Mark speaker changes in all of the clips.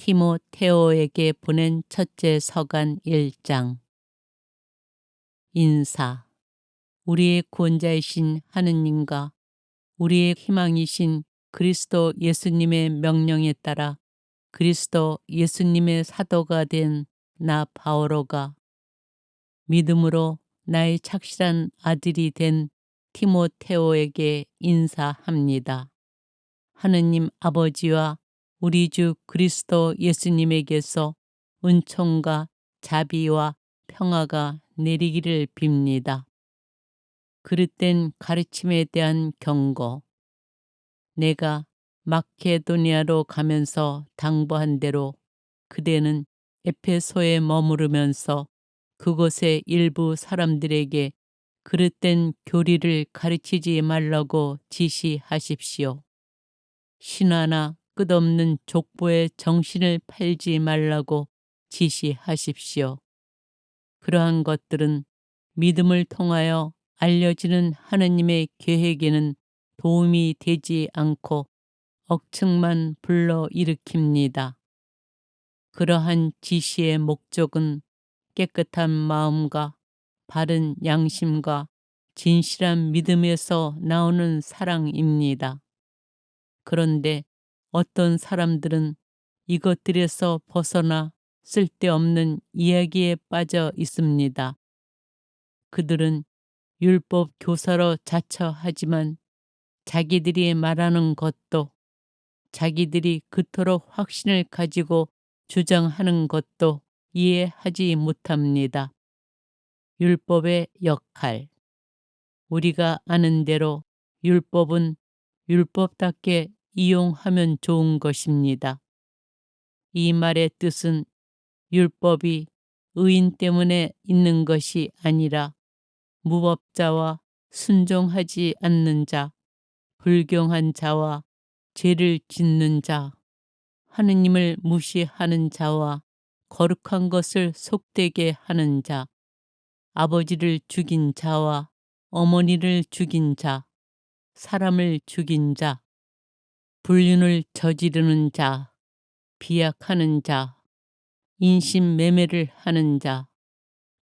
Speaker 1: 티모테오에게 보낸 첫째 서간 1장. 인사. 우리의 구원자이신 하느님과 우리의 희망이신 그리스도 예수님의 명령에 따라 그리스도 예수님의 사도가 된 나 바오로가 믿음으로 나의 착실한 아들이 된 티모테오에게 인사합니다. 하느님 아버지와 우리 주 그리스도 예수님에게서 은총과 자비와 평화가 내리기를 빕니다. 그릇된 가르침에 대한 경고. 내가 마케도니아로 가면서 당부한 대로 그대는 에페소에 머무르면서 그곳의 일부 사람들에게 그릇된 교리를 가르치지 말라고 지시하십시오. 신화나 끝없는 족보의 정신을 팔지 말라고 지시하십시오. 그러한 것들은 믿음을 통하여 알려지는 하느님의 계획에는 도움이 되지 않고 억측만 불러일으킵니다. 그러한 지시의 목적은 깨끗한 마음과 바른 양심과 진실한 믿음에서 나오는 사랑입니다. 그런데 어떤 사람들은 이것들에서 벗어나 쓸데없는 이야기에 빠져 있습니다. 그들은 율법 교사로 자처하지만 자기들이 말하는 것도 자기들이 그토록 확신을 가지고 주장하는 것도 이해하지 못합니다. 율법의 역할. 우리가 아는 대로 율법은 율법답게 이용하면 좋은 것입니다. 이 말의 뜻은 율법이 의인 때문에 있는 것이 아니라 무법자와 순종하지 않는 자, 불경한 자와 죄를 짓는 자, 하느님을 무시하는 자와 거룩한 것을 속되게 하는 자, 아버지를 죽인 자와 어머니를 죽인 자, 사람을 죽인 자, 불륜을 저지르는 자, 비약하는 자, 인신매매를 하는 자,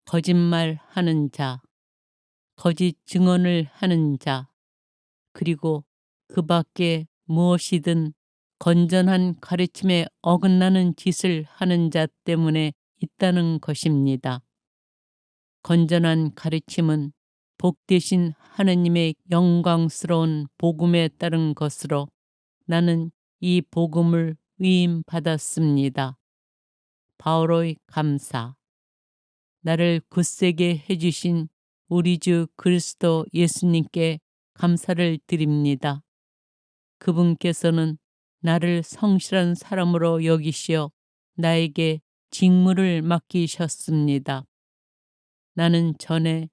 Speaker 1: 거짓말하는 자, 거짓 증언을 하는 자, 그리고 그 밖에 무엇이든 건전한 가르침에 어긋나는 짓을 하는 자 때문에 있다는 것입니다. 건전한 가르침은 복되신 하느님의 영광스러운 복음에 따른 것으로 나는 이 복음을 위임받았습니다. 바오로의 감사. 나를 굳세게 해주신 우리 주 그리스도 예수님께 감사를 드립니다. 그분께서는 나를 성실한 사람으로 여기시어 나에게 직무를 맡기셨습니다. 나는 전에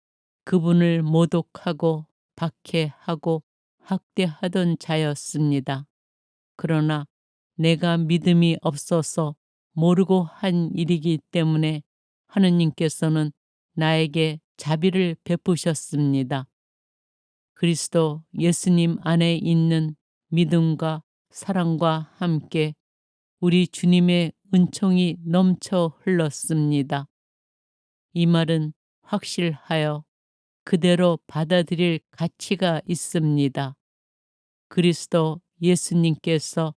Speaker 1: 그분을 모독하고 박해하고 학대하던 자였습니다. 그러나 내가 믿음이 없어서 모르고 한 일이기 때문에 하느님께서는 나에게 자비를 베푸셨습니다. 그리스도 예수님 안에 있는 믿음과 사랑과 함께 우리 주님의 은총이 넘쳐 흘렀습니다. 이 말은 확실하여 그대로 받아들일 가치가 있습니다. 그리스도 예수님께서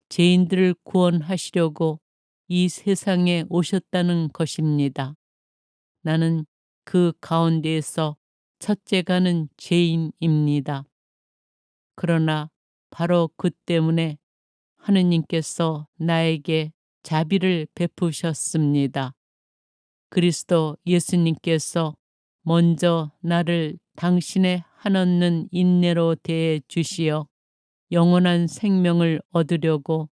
Speaker 1: 죄인들을 구원하시려고 이 세상에 오셨다는 것입니다. 나는 그 가운데에서 첫째가는 죄인입니다. 그러나 바로 그 때문에 하느님께서 나에게 자비를 베푸셨습니다. 그리스도 예수님께서 먼저 나를 당신의 한없는 인내로 대해 주시어 영원한 생명을 얻으려고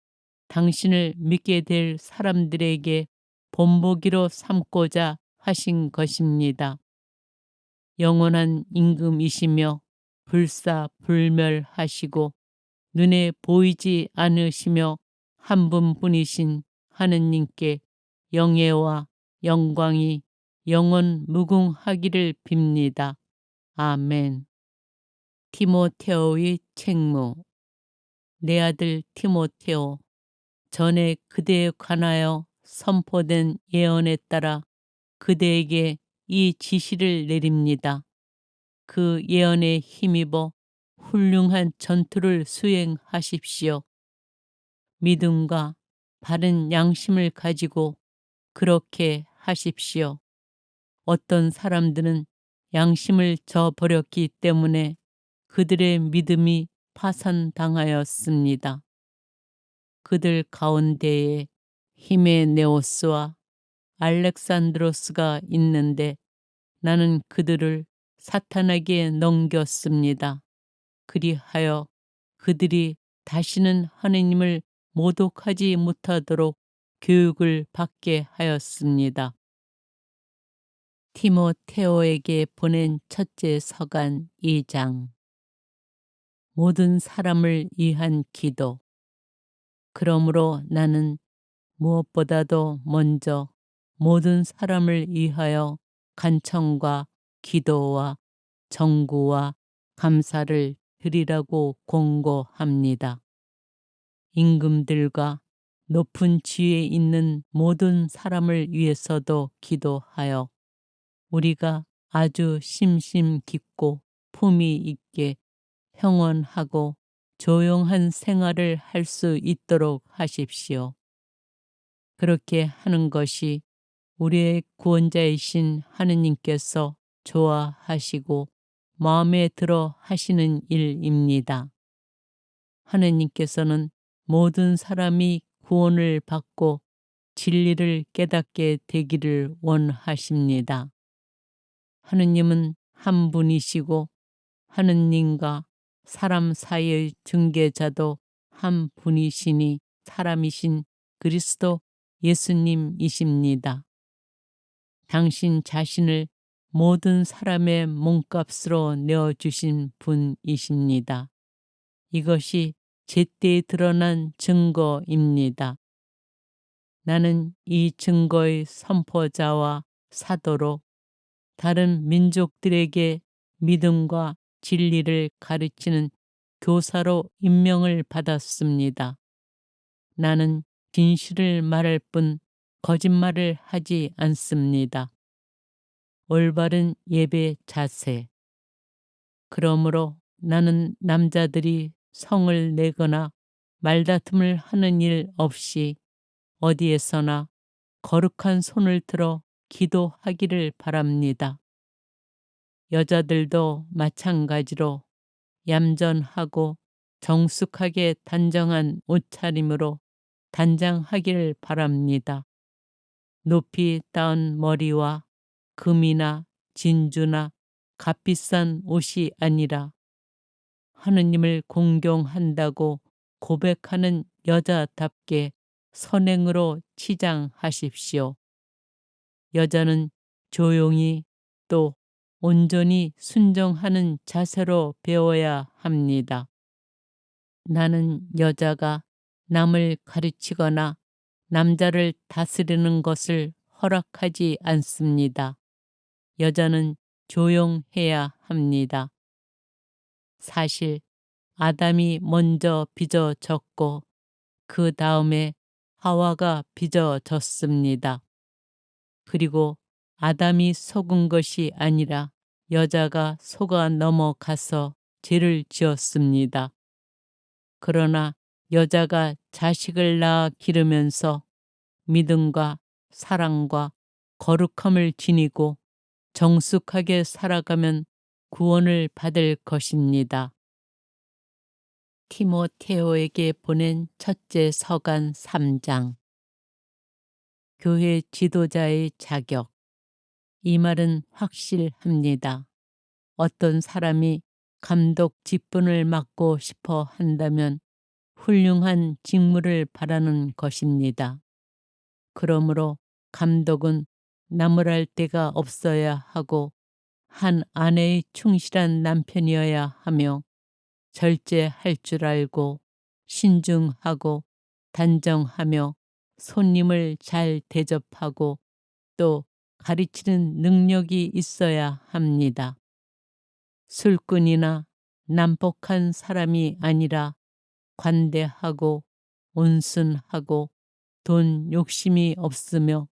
Speaker 1: 당신을 믿게 될 사람들에게 본보기로 삼고자 하신 것입니다. 영원한 임금이시며 불사불멸하시고 눈에 보이지 않으시며 한 분뿐이신 하느님께 영예와 영광이 영원 무궁하기를 빕니다. 아멘. 티모테오의 책무. 내 아들 티모테오, 전에 그대에 관하여 선포된 예언에 따라 그대에게 이 지시를 내립니다. 그 예언에 힘입어 훌륭한 전투를 수행하십시오. 믿음과 바른 양심을 가지고 그렇게 하십시오. 어떤 사람들은 양심을 저버렸기 때문에 그들의 믿음이 파산당하였습니다. 그들 가운데에 히메네오스와 알렉산드로스가 있는데 나는 그들을 사탄에게 넘겼습니다. 그리하여 그들이 다시는 하느님을 모독하지 못하도록 교육을 받게 하였습니다. 티모테오에게 보낸 첫째 서간 2장. 모든 사람을 위한 기도. 그러므로 나는 무엇보다도 먼저 모든 사람을 위하여 간청과 기도와 정구와 감사를 드리라고 권고합니다. 임금들과 높은 지위에 있는 모든 사람을 위해서도 기도하여 우리가 아주 심심 깊고 품위 있게 평온하고 조용한 생활을 할 수 있도록 하십시오. 그렇게 하는 것이 우리의 구원자이신 하느님께서 좋아하시고 마음에 들어 하시는 일입니다. 하느님께서는 모든 사람이 구원을 받고 진리를 깨닫게 되기를 원하십니다. 하느님은 한 분이시고 하느님과 사람 사이의 중개자도 한 분이시니 사람이신 그리스도 예수님이십니다. 당신 자신을 모든 사람의 몸값으로 내어주신 분이십니다. 이것이 제때 드러난 증거입니다. 나는 이 증거의 선포자와 사도로 다른 민족들에게 믿음과 진리를 가르치는 교사로 임명을 받았습니다. 나는 진실을 말할 뿐 거짓말을 하지 않습니다. 올바른 예배 자세. 그러므로 나는 남자들이 성을 내거나 말다툼을 하는 일 없이 어디에서나 거룩한 손을 들어 기도하기를 바랍니다. 여자들도 마찬가지로 얌전하고 정숙하게 단정한 옷차림으로 단장하기를 바랍니다. 높이 따은 머리와 금이나 진주나 값비싼 옷이 아니라 하느님을 공경한다고 고백하는 여자답게 선행으로 치장하십시오. 여자는 조용히 또 온전히 순종하는 자세로 배워야 합니다. 나는 여자가 남을 가르치거나 남자를 다스리는 것을 허락하지 않습니다. 여자는 조용해야 합니다. 사실 아담이 먼저 빚어졌고 그 다음에 하와가 빚어졌습니다. 그리고 아담이 속은 것이 아니라 여자가 속아 넘어가서 죄를 지었습니다. 그러나 여자가 자식을 낳아 기르면서 믿음과 사랑과 거룩함을 지니고 정숙하게 살아가면 구원을 받을 것입니다. 티모테오에게 보낸 첫째 서간 3장. 교회 지도자의 자격. 이 말은 확실합니다. 어떤 사람이 감독 직분을 맡고 싶어 한다면 훌륭한 직무를 바라는 것입니다. 그러므로 감독은 나무랄 데가 없어야 하고 한 아내의 충실한 남편이어야 하며 절제할 줄 알고 신중하고 단정하며 손님을 잘 대접하고 또 가르치는 능력이 있어야 합니다. 술꾼이나 난폭한 사람이 아니라 관대하고 온순하고 돈 욕심이 없으며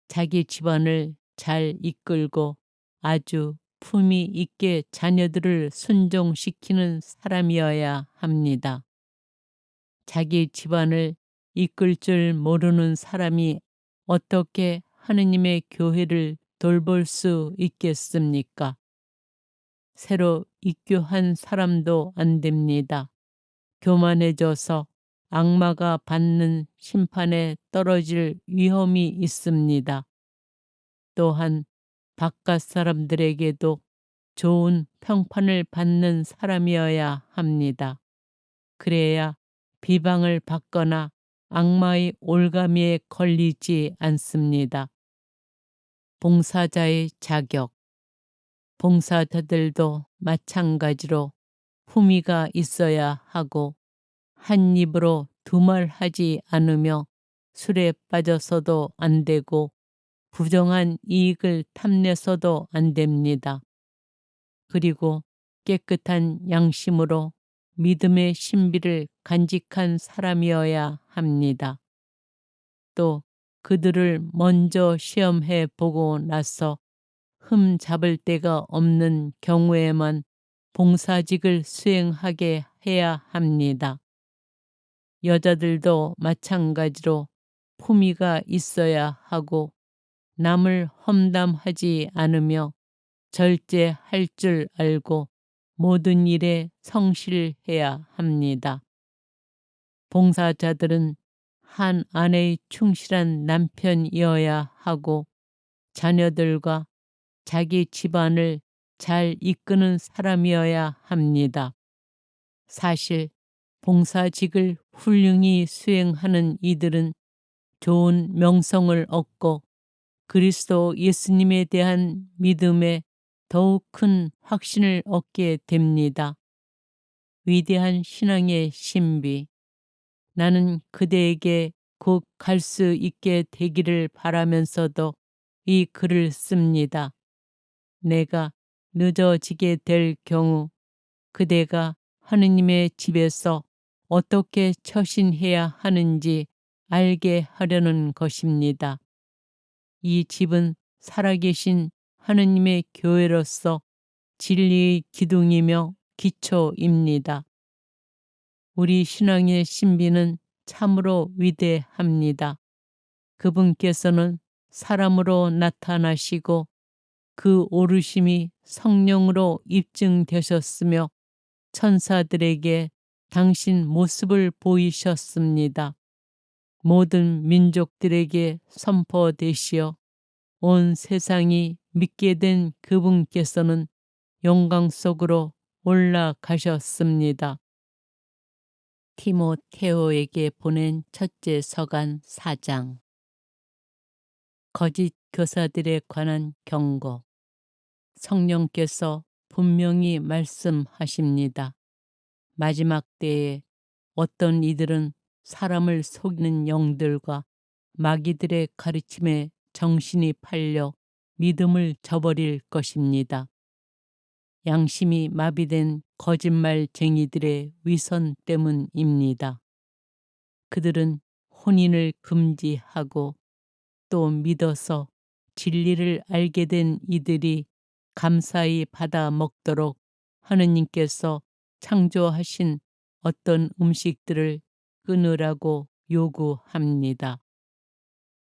Speaker 1: 자기 집안을 잘 이끌고 아주 품위 있게 자녀들을 순종시키는 사람이어야 합니다. 자기 집안을 이끌 줄 모르는 사람이 어떻게 하느님의 교회를 돌볼 수 있겠습니까? 새로 입교한 사람도 안 됩니다. 교만해져서 악마가 받는 심판에 떨어질 위험이 있습니다. 또한 바깥 사람들에게도 좋은 평판을 받는 사람이어야 합니다. 그래야 비방을 받거나 악마의 올가미에 걸리지 않습니다. 봉사자의 자격. 봉사자들도 마찬가지로 품위가 있어야 하고 한 입으로 두 말 하지 않으며 술에 빠져서도 안 되고 부정한 이익을 탐내서도 안 됩니다. 그리고 깨끗한 양심으로 믿음의 신비를 간직한 사람이어야 합니다. 또 그들을 먼저 시험해 보고 나서 흠 잡을 데가 없는 경우에만 봉사직을 수행하게 해야 합니다. 여자들도 마찬가지로 품위가 있어야 하고 남을 험담하지 않으며 절제할 줄 알고 모든 일에 성실해야 합니다. 봉사자들은 한 아내의 충실한 남편이어야 하고 자녀들과 자기 집안을 잘 이끄는 사람이어야 합니다. 사실 봉사직을 훌륭히 수행하는 이들은 좋은 명성을 얻고 그리스도 예수님에 대한 믿음에 더욱 큰 확신을 얻게 됩니다. 위대한 신앙의 신비. 나는 그대에게 곧 갈 수 있게 되기를 바라면서도 이 글을 씁니다. 내가 늦어지게 될 경우 그대가 하느님의 집에서 어떻게 처신해야 하는지 알게 하려는 것입니다. 이 집은 살아계신 하느님의 교회로서 진리의 기둥이며 기초입니다. 우리 신앙의 신비는 참으로 위대합니다. 그분께서는 사람으로 나타나시고 그 오르심이 성령으로 입증되셨으며 천사들에게 당신 모습을 보이셨습니다. 모든 민족들에게 선포되시어 온 세상이 믿게 된 그분께서는 영광 속으로 올라가셨습니다. 티모테오에게 보낸 첫째 서간 4장. 거짓 교사들에 관한 경고. 성령께서 분명히 말씀하십니다. 마지막 때에 어떤 이들은 사람을 속이는 영들과 마귀들의 가르침에 정신이 팔려 믿음을 저버릴 것입니다. 양심이 마비된 거짓말쟁이들의 위선 때문입니다. 그들은 혼인을 금지하고 또 믿어서 진리를 알게 된 이들이 감사히 받아 먹도록 하느님께서 창조하신 어떤 음식들을 끊으라고 요구합니다.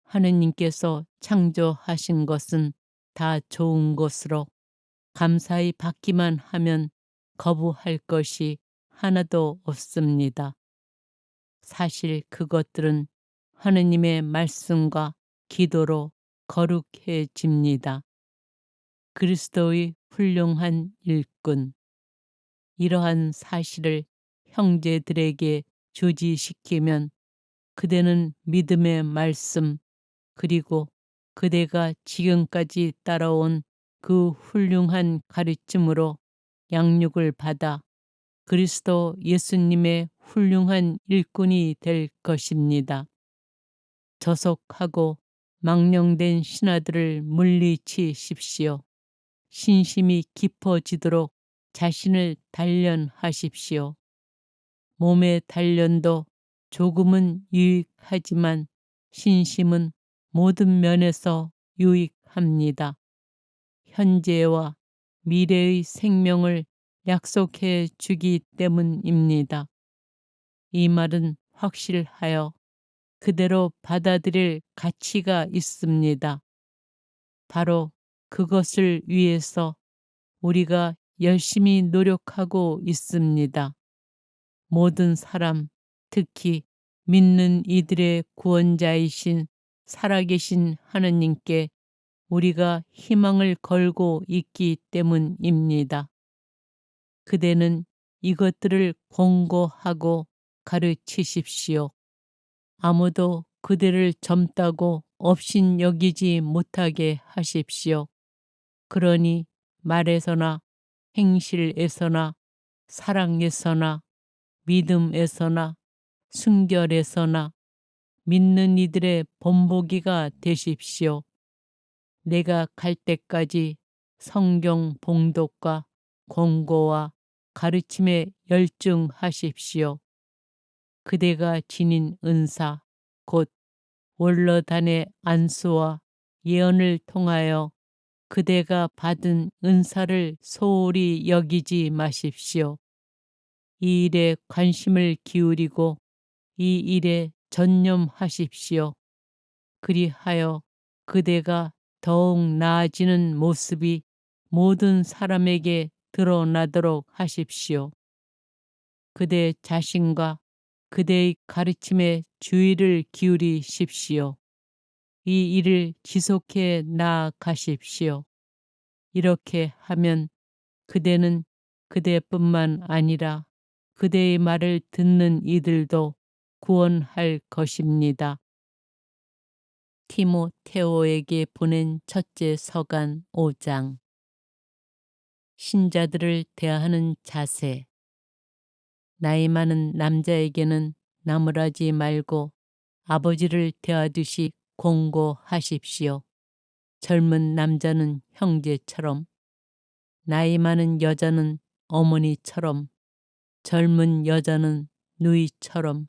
Speaker 1: 하느님께서 창조하신 것은 다 좋은 것으로 감사히 받기만 하면 거부할 것이 하나도 없습니다. 사실 그것들은 하느님의 말씀과 기도로 거룩해집니다. 그리스도의 훌륭한 일꾼. 이러한 사실을 형제들에게 주지시키면 그대는 믿음의 말씀 그리고 그대가 지금까지 따라온 그 훌륭한 가르침으로 양육을 받아 그리스도 예수님의 훌륭한 일꾼이 될 것입니다. 저속하고 망령된 신하들을 물리치십시오. 신심이 깊어지도록 자신을 단련하십시오. 몸의 단련도 조금은 유익하지만 신심은 모든 면에서 유익합니다. 현재와 미래의 생명을 약속해 주기 때문입니다. 이 말은 확실하여 그대로 받아들일 가치가 있습니다. 바로 그것을 위해서 우리가 열심히 노력하고 있습니다. 모든 사람, 특히 믿는 이들의 구원자이신 살아계신 하느님께 우리가 희망을 걸고 있기 때문입니다. 그대는 이것들을 권고하고 가르치십시오. 아무도 그대를 젊다고 업신여기지 못하게 하십시오. 그러니 말에서나 행실에서나 사랑에서나 믿음에서나 순결에서나 믿는 이들의 본보기가 되십시오. 내가 갈 때까지 성경 봉독과 권고와 가르침에 열중하십시오. 그대가 지닌 은사, 곧 원로단의 안수와 예언을 통하여 그대가 받은 은사를 소홀히 여기지 마십시오. 이 일에 관심을 기울이고 이 일에 전념하십시오. 그리하여 그대가 더욱 나아지는 모습이 모든 사람에게 드러나도록 하십시오. 그대 자신과 그대의 가르침에 주의를 기울이십시오. 이 일을 지속해 나아가십시오. 이렇게 하면 그대는 그대뿐만 아니라 그대의 말을 듣는 이들도 구원할 것입니다. 티모테오에게 보낸 첫째 서간 5장. 신자들을 대하는 자세. 나이 많은 남자에게는 나무라지 말고 아버지를 대하듯이 공고하십시오. 젊은 남자는 형제처럼, 나이 많은 여자는 어머니처럼, 젊은 여자는 누이처럼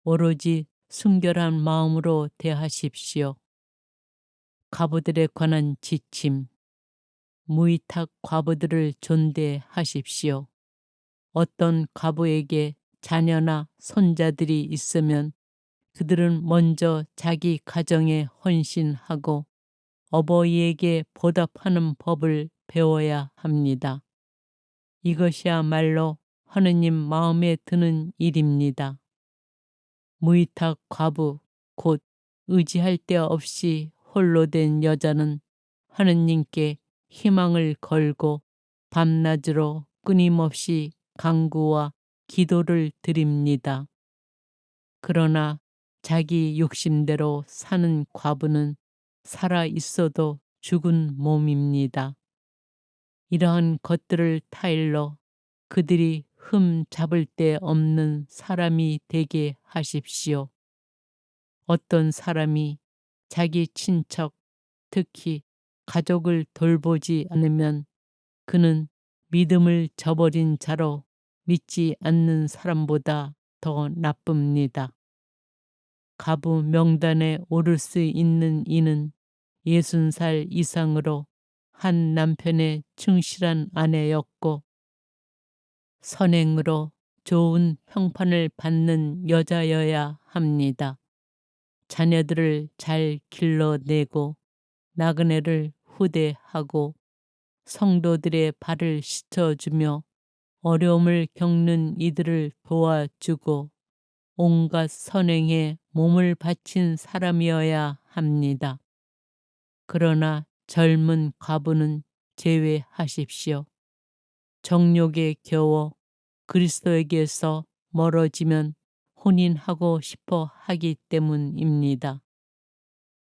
Speaker 1: 오로지 순결한 마음으로 대하십시오. 과부들에 관한 지침. 무위탁 과부들을 존대하십시오. 어떤 과부에게 자녀나 손자들이 있으면 그들은 먼저 자기 가정에 헌신하고 어버이에게 보답하는 법을 배워야 합니다. 이것이야말로 하느님 마음에 드는 일입니다. 무위탁 과부, 곧 의지할 데 없이 홀로 된 여자는 하느님께 희망을 걸고 밤낮으로 끊임없이 간구와 기도를 드립니다. 그러나 자기 욕심대로 사는 과부는 살아 있어도 죽은 몸입니다. 이러한 것들을 타일러 그들이 흠 잡을 데 없는 사람이 되게 하십시오. 어떤 사람이 자기 친척, 특히 가족을 돌보지 않으면 그는 믿음을 저버린 자로 믿지 않는 사람보다 더 나쁩니다. 가부 명단에 오를 수 있는 이는 60살 이상으로 한 남편의 충실한 아내였고 선행으로 좋은 평판을 받는 여자여야 합니다. 자녀들을 잘 길러내고 나그네를 후대하고 성도들의 발을 씻어주며 어려움을 겪는 이들을 도와주고 온갖 선행에 몸을 바친 사람이어야 합니다. 그러나 젊은 과부는 제외하십시오. 정욕에 겨워 그리스도에게서 멀어지면 혼인하고 싶어 하기 때문입니다.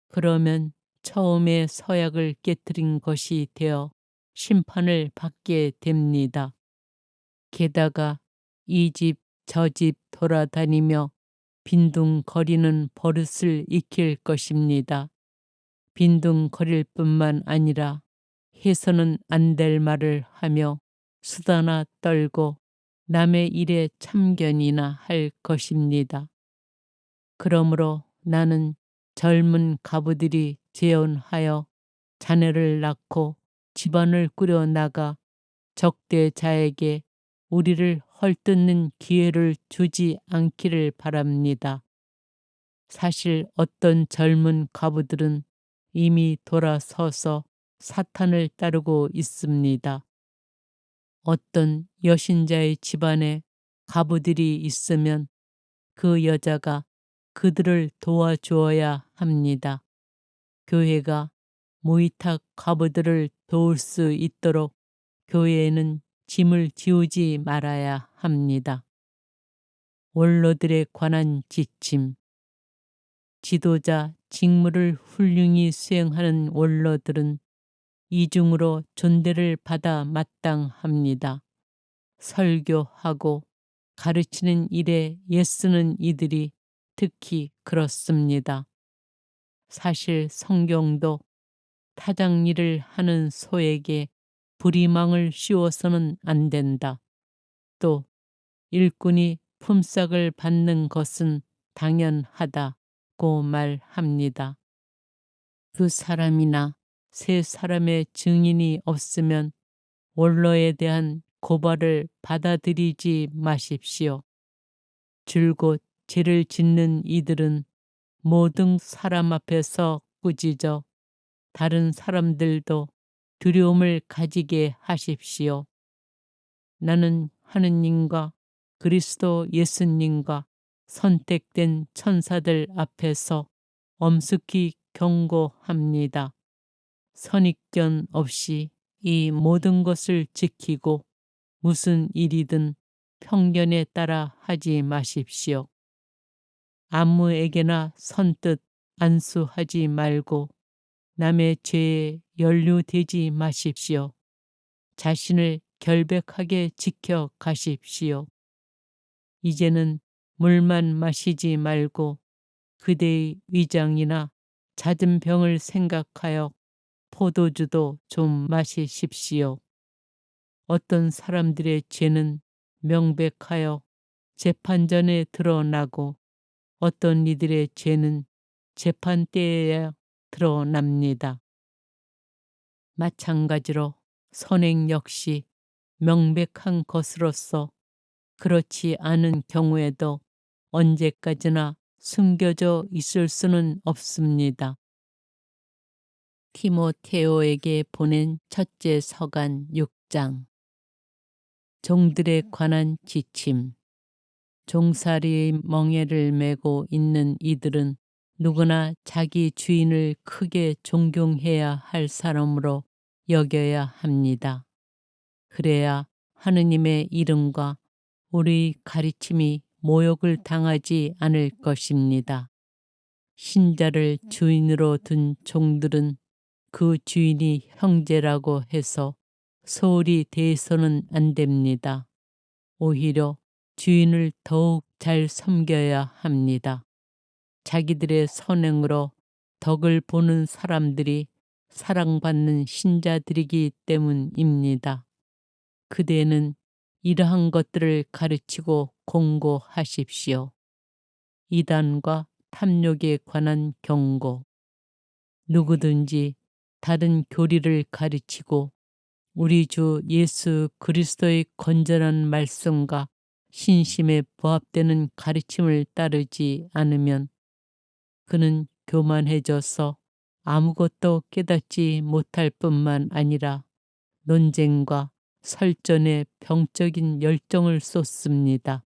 Speaker 1: 그러면 처음에 서약을 깨뜨린 것이 되어 심판을 받게 됩니다. 게다가 이 집 저 집 돌아다니며 빈둥거리는 버릇을 익힐 것입니다. 빈둥거릴 뿐만 아니라 해서는 안 될 말을 하며 수다나 떨고 남의 일에 참견이나 할 것입니다. 그러므로 나는 젊은 가부들이 재혼하여 자녀를 낳고 집안을 꾸려 나가 적대자에게 우리를 헐뜯는 기회를 주지 않기를 바랍니다. 사실 어떤 젊은 가부들은 이미 돌아서서 사탄을 따르고 있습니다. 어떤 여신자의 집안에 가부들이 있으면 그 여자가 그들을 도와주어야 합니다. 교회가 무위탁 가부들을 도울 수 있도록 교회에는 짐을 지우지 말아야 합니다. 원로들에 관한 지침. 지도자 직무를 훌륭히 수행하는 원로들은 이중으로 존대를 받아 마땅합니다. 설교하고 가르치는 일에 애쓰는 이들이 특히 그렇습니다. 사실 성경도 타작 일을 하는 소에게 부리망을 씌워서는 안 된다. 또 일꾼이 품삯을 받는 것은 당연하다고 말합니다. 그 사람이나 세 사람의 증인이 없으면 원로에 대한 고발을 받아들이지 마십시오. 줄곧 죄를 짓는 이들은 모든 사람 앞에서 꾸짖어 다른 사람들도 두려움을 가지게 하십시오. 나는 하느님과 그리스도 예수님과 선택된 천사들 앞에서 엄숙히 경고합니다. 선입견 없이 이 모든 것을 지키고 무슨 일이든 편견에 따라 하지 마십시오. 아무에게나 선뜻 안수하지 말고 남의 죄에 연루되지 마십시오. 자신을 결백하게 지켜 가십시오. 이제는 물만 마시지 말고 그대의 위장이나 잦은 병을 생각하여 포도주도 좀 마시십시오. 어떤 사람들의 죄는 명백하여 재판전에 드러나고 어떤 이들의 죄는 재판 때에야 드러납니다. 마찬가지로 선행 역시 명백한 것으로서 그렇지 않은 경우에도 언제까지나 숨겨져 있을 수는 없습니다. 티모테오에게 보낸 첫째 서간 6장. 종들에 관한 지침. 종살이의 멍에를 메고 있는 이들은 누구나 자기 주인을 크게 존경해야 할 사람으로 여겨야 합니다. 그래야 하느님의 이름과 우리 가르침이 모욕을 당하지 않을 것입니다. 신자를 주인으로 둔 종들은 그 주인이 형제라고 해서 소홀히 대해서는 안 됩니다. 오히려 주인을 더욱 잘 섬겨야 합니다. 자기들의 선행으로 덕을 보는 사람들이 사랑받는 신자들이기 때문입니다. 그대는 이러한 것들을 가르치고 공고하십시오. 이단과 탐욕에 관한 경고. 누구든지 다른 교리를 가르치고 우리 주 예수 그리스도의 건전한 말씀과 신심에 부합되는 가르침을 따르지 않으면 그는 교만해져서 아무것도 깨닫지 못할 뿐만 아니라 논쟁과 설전에 병적인 열정을 쏟습니다.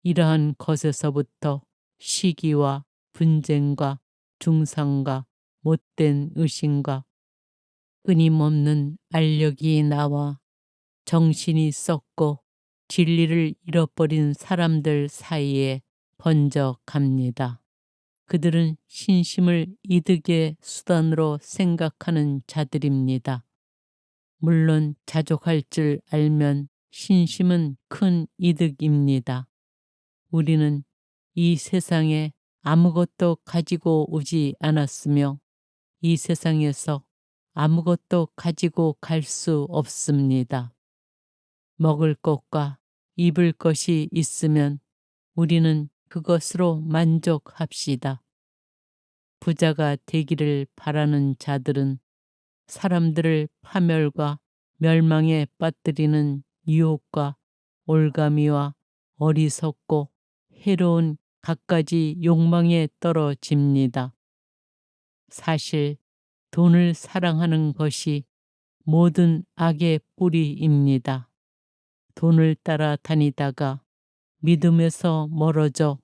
Speaker 1: 이러한 것에서부터 시기와 분쟁과 중상과 못된 의심과 끊임없는 알력이 나와 정신이 썩고 진리를 잃어버린 사람들 사이에 번져갑니다. 그들은 신심을 이득의 수단으로 생각하는 자들입니다. 물론 자족할 줄 알면 신심은 큰 이득입니다. 우리는 이 세상에 아무것도 가지고 오지 않았으며 이 세상에서 아무것도 가지고 갈 수 없습니다. 먹을 것과 입을 것이 있으면 우리는 그것으로 만족합시다. 부자가 되기를 바라는 자들은 사람들을 파멸과 멸망에 빠뜨리는 유혹과 올가미와 어리석고 해로운 갖가지 욕망에 떨어집니다. 사실 돈을 사랑하는 것이 모든 악의 뿌리입니다. 돈을 따라 다니다가 믿음에서 멀어져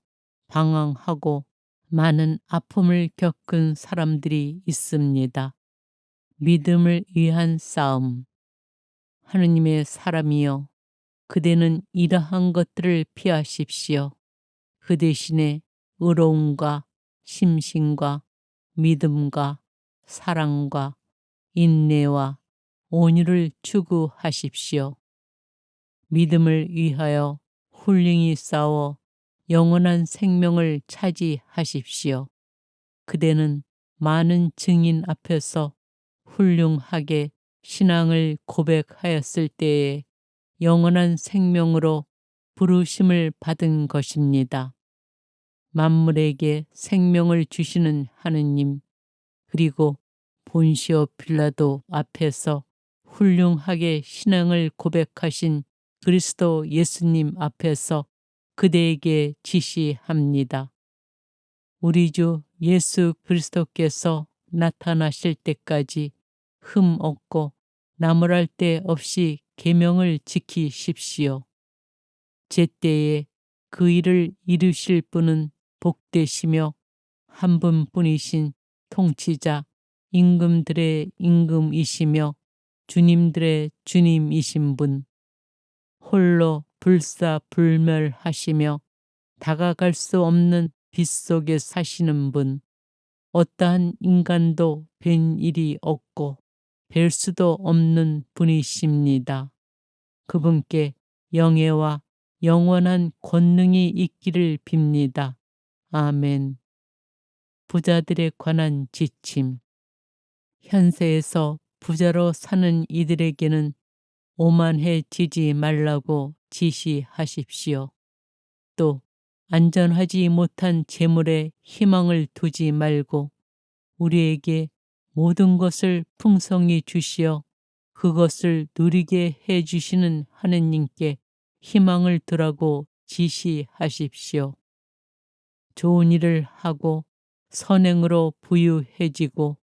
Speaker 1: 방황하고 많은 아픔을 겪은 사람들이 있습니다. 믿음을 위한 싸움. 하느님의 사람이여, 그대는 이러한 것들을 피하십시오. 그 대신에 의로움과 심신과 믿음과 사랑과 인내와 온유를 추구하십시오. 믿음을 위하여 훌륭히 싸워 영원한 생명을 차지하십시오. 그대는 많은 증인 앞에서 훌륭하게 신앙을 고백하였을 때에 영원한 생명으로 부르심을 받은 것입니다. 만물에게 생명을 주시는 하느님, 그리고 본시오 빌라도 앞에서 훌륭하게 신앙을 고백하신 그리스도 예수님 앞에서 그대에게 지시합니다. 우리 주 예수 그리스도께서 나타나실 때까지 흠 없고 나무랄 데 없이 계명을 지키십시오. 제때에 그 일을 이루실 분은 복되시며 한 분뿐이신 통치자 임금들의 임금이시며 주님들의 주님이신 분, 홀로 불사불멸하시며 다가갈 수 없는 빛 속에 사시는 분, 어떠한 인간도 뵌 일이 없고 뵐 수도 없는 분이십니다. 그분께 영예와 영원한 권능이 있기를 빕니다. 아멘. 부자들에 관한 지침. 현세에서 부자로 사는 이들에게는 오만해지지 말라고 지시하십시오. 또 안전하지 못한 재물에 희망을 두지 말고 우리에게 모든 것을 풍성히 주시어 그것을 누리게 해주시는 하느님께 희망을 두라고 지시하십시오. 좋은 일을 하고 선행으로 부유해지고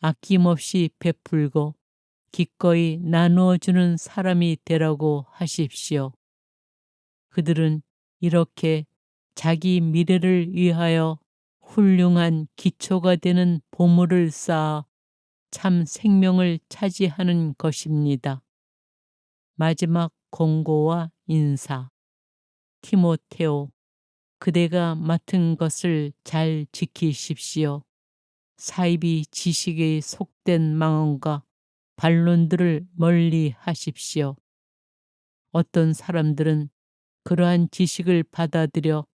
Speaker 1: 아낌없이 베풀고 기꺼이 나누어주는 사람이 되라고 하십시오. 그들은 이렇게 자기 미래를 위하여 훌륭한 기초가 되는 보물을 쌓아 참 생명을 차지하는 것입니다. 마지막 권고와 인사. 티모테오, 그대가 맡은 것을 잘 지키십시오. 사이비 지식에 속된 망언과 반론들을 멀리 하십시오. 어떤 사람들은 그러한 지식을 받아들여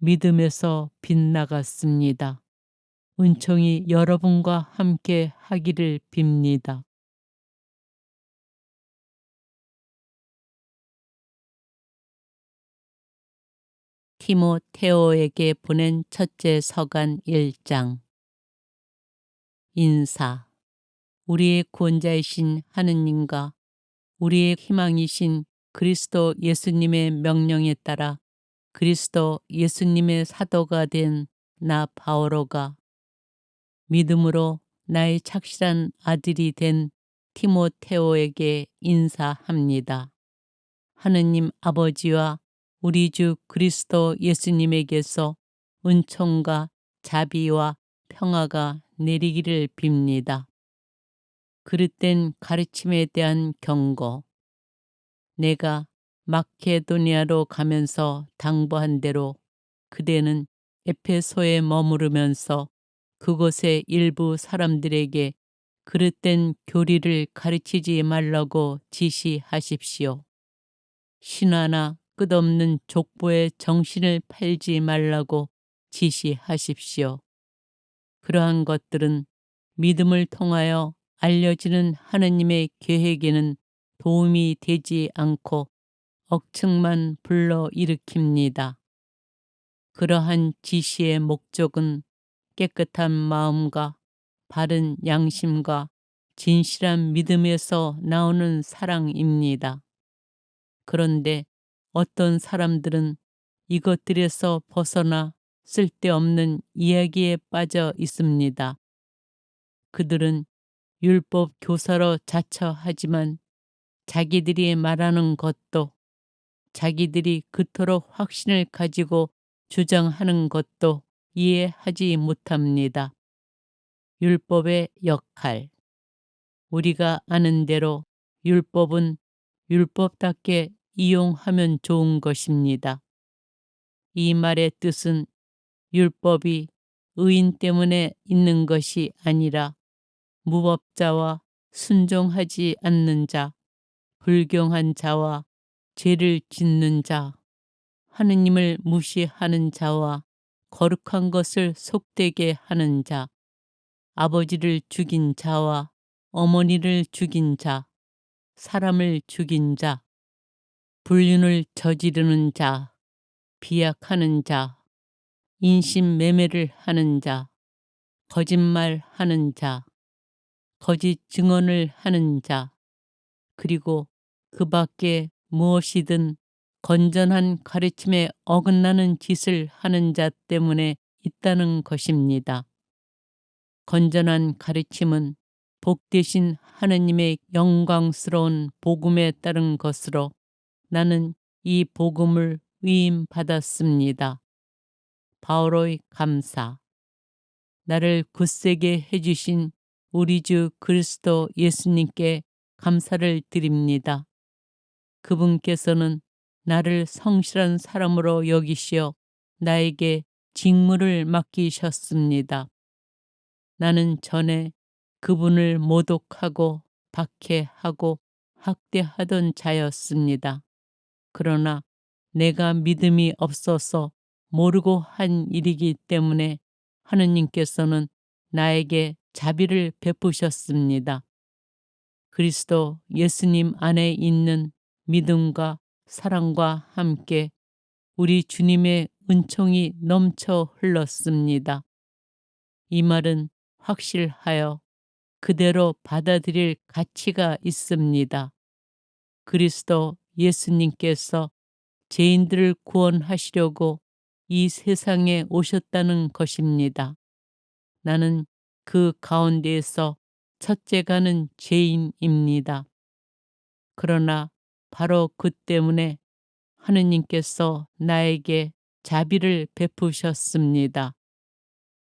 Speaker 1: 믿음에서 빗나갔습니다. 은총이 여러분과 함께 하기를 빕니다. 티모테오에게 보낸 첫째 서간 1장. 인사. 우리의 구원자이신 하느님과 우리의 희망이신 그리스도 예수님의 명령에 따라 그리스도 예수님의 사도가 된 나 바오로가 믿음으로 나의 착실한 아들이 된 티모테오에게 인사합니다. 하느님 아버지와 우리 주 그리스도 예수님에게서 은총과 자비와 평화가 내리기를 빕니다. 그릇된 가르침에 대한 경고. 내가 마케도니아로 가면서 당부한 대로 그대는 에페소에 머무르면서 그곳의 일부 사람들에게 그릇된 교리를 가르치지 말라고 지시하십시오. 신화나 끝없는 족보에 정신을 팔지 말라고 지시하십시오. 그러한 것들은 믿음을 통하여 알려지는 하느님의 계획에는 도움이 되지 않고 억측만 불러일으킵니다. 그러한 지시의 목적은 깨끗한 마음과 바른 양심과 진실한 믿음에서 나오는 사랑입니다. 그런데 어떤 사람들은 이것들에서 벗어나 쓸데없는 이야기에 빠져 있습니다. 그들은 율법 교사로 자처하지만 자기들이 말하는 것도, 자기들이 그토록 확신을 가지고 주장하는 것도 이해하지 못합니다. 율법의 역할. 우리가 아는 대로 율법은 율법답게 이용하면 좋은 것입니다. 이 말의 뜻은 율법이 의인 때문에 있는 것이 아니라 무법자와 순종하지 않는 자, 불경한 자와 죄를 짓는 자, 하느님을 무시하는 자와 거룩한 것을 속되게 하는 자, 아버지를 죽인 자와 어머니를 죽인 자, 사람을 죽인 자, 불륜을 저지르는 자, 비약하는 자, 인신매매를 하는 자, 거짓말하는 자, 거짓 증언을 하는 자, 그리고 그 밖에 무엇이든 건전한 가르침에 어긋나는 짓을 하는 자 때문에 있다는 것입니다. 건전한 가르침은 복되신 하느님의 영광스러운 복음에 따른 것으로 나는 이 복음을 위임받았습니다. 바오로의 감사. 나를 굳세게 해주신 우리 주 그리스도 예수님께 감사를 드립니다. 그분께서는 나를 성실한 사람으로 여기시어 나에게 직무를 맡기셨습니다. 나는 전에 그분을 모독하고 박해하고 학대하던 자였습니다. 그러나 내가 믿음이 없어서 모르고 한 일이기 때문에 하느님께서는 나에게 자비를 베푸셨습니다. 그리스도 예수님 안에 있는 믿음과 사랑과 함께 우리 주님의 은총이 넘쳐 흘렀습니다. 이 말은 확실하여 그대로 받아들일 가치가 있습니다. 그리스도 예수님께서 죄인들을 구원하시려고 이 세상에 오셨다는 것입니다. 나는 그 가운데에서 첫째가는 죄인입니다. 그러나 바로 그 때문에 하느님께서 나에게 자비를 베푸셨습니다.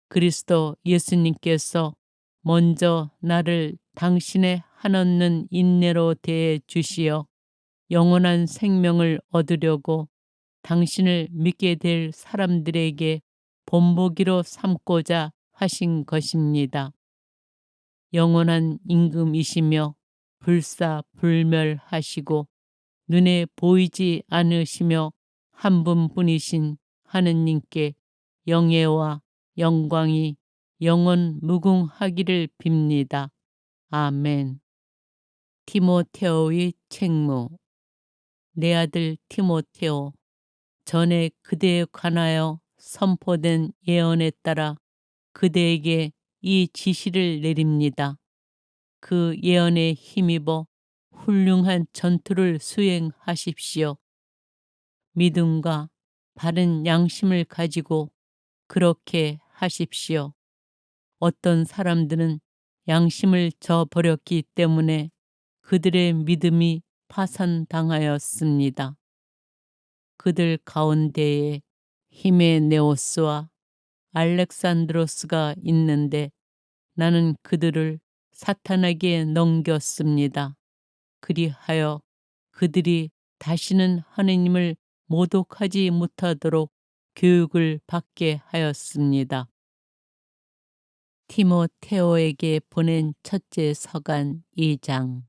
Speaker 1: 그리스도 예수님께서 먼저 나를 당신의 한없는 인내로 대해 주시어 영원한 생명을 얻으려고 당신을 믿게 될 사람들에게 본보기로 삼고자 하신 것입니다. 영원한 임금이시며 불사불멸하시고 눈에 보이지 않으시며 한 분뿐이신 하느님께 영예와 영광이 영원 무궁하기를 빕니다. 아멘. 티모테오의 책무. 내 아들 티모테오, 전에 그대에 관하여 선포된 예언에 따라 그대에게 이 지시를 내립니다. 그 예언에 힘입어 훌륭한 전투를 수행하십시오. 믿음과 바른 양심을 가지고 그렇게 하십시오. 어떤 사람들은 양심을 저버렸기 때문에 그들의 믿음이 파산당하였습니다. 그들 가운데에 히메네오스와 알렉산드로스가 있는데 나는 그들을 사탄에게 넘겼습니다. 그리하여 그들이 다시는 하느님을 모독하지 못하도록 교육을 받게 하였습니다. 티모테오에게 보낸 첫째 서간 2장.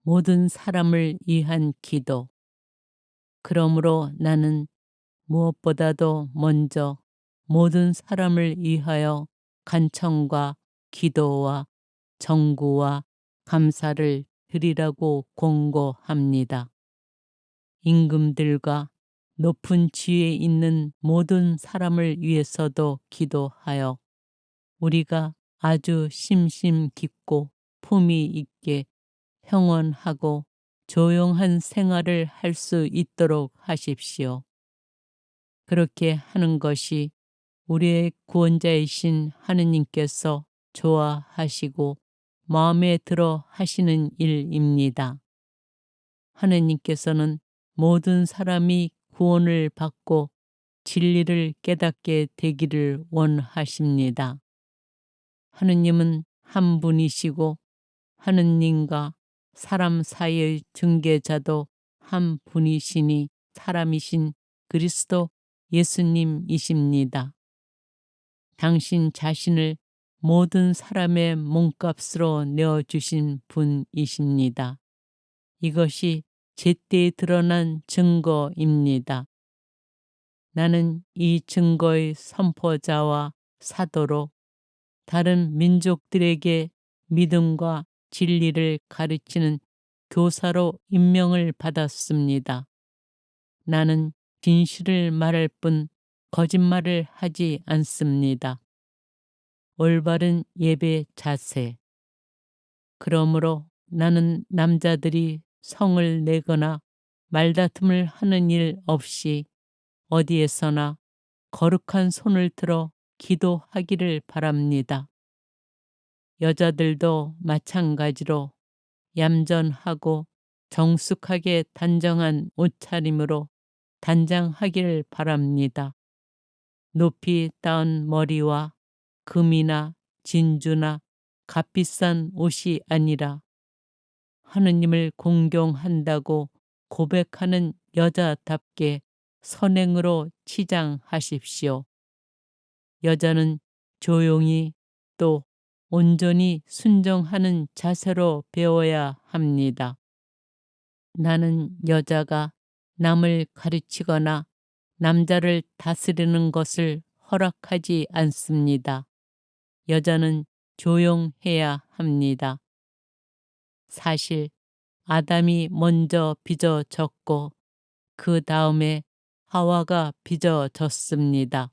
Speaker 1: 모든 사람을 위한 기도. 그러므로 나는 무엇보다도 먼저 모든 사람을 위하여 간청과 기도와 정구와 감사를 드리라고 권고합니다. 임금들과 높은 지위에 있는 모든 사람을 위해서도 기도하여 우리가 아주 심심 깊고 품위 있게 평온하고 조용한 생활을 할 수 있도록 하십시오. 그렇게 하는 것이 우리의 구원자이신 하느님께서 좋아하시고 마음에 들어 하시는 일입니다. 하느님께서는 모든 사람이 구원을 받고 진리를 깨닫게 되기를 원하십니다. 하느님은 한 분이시고 하느님과 사람 사이의 중개자도 한 분이시니 사람이신 그리스도 예수님이십니다. 당신 자신을 모든 사람의 몸값으로 내어주신 분이십니다. 이것이 제때 드러난 증거입니다. 나는 이 증거의 선포자와 사도로 다른 민족들에게 믿음과 진리를 가르치는 교사로 임명을 받았습니다. 나는 진실을 말할 뿐 거짓말을 하지 않습니다. 올바른 예배 자세. 그러므로 나는 남자들이 성을 내거나 말다툼을 하는 일 없이 어디에서나 거룩한 손을 들어 기도하기를 바랍니다. 여자들도 마찬가지로 얌전하고 정숙하게 단정한 옷차림으로 단장하기를 바랍니다. 높이 따은 머리와 금이나 진주나 값비싼 옷이 아니라 하느님을 공경한다고 고백하는 여자답게 선행으로 치장하십시오. 여자는 조용히 또 온전히 순종하는 자세로 배워야 합니다. 나는 여자가 남을 가르치거나 남자를 다스리는 것을 허락하지 않습니다. 여자는 조용해야 합니다. 사실 아담이 먼저 빚어졌고 그 다음에 하와가 빚어졌습니다.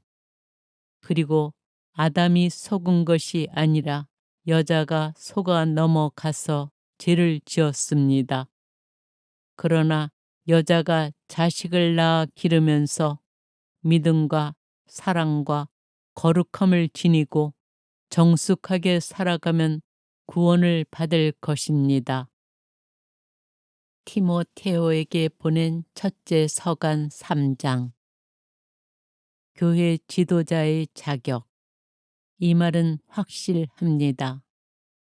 Speaker 1: 그리고 아담이 속은 것이 아니라 여자가 속아 넘어가서 죄를 지었습니다. 그러나 여자가 자식을 낳아 기르면서 믿음과 사랑과 거룩함을 지니고 정숙하게 살아가면 구원을 받을 것입니다. 티모테오에게 보낸 첫째 서간 3장. 교회 지도자의 자격. 이 말은 확실합니다.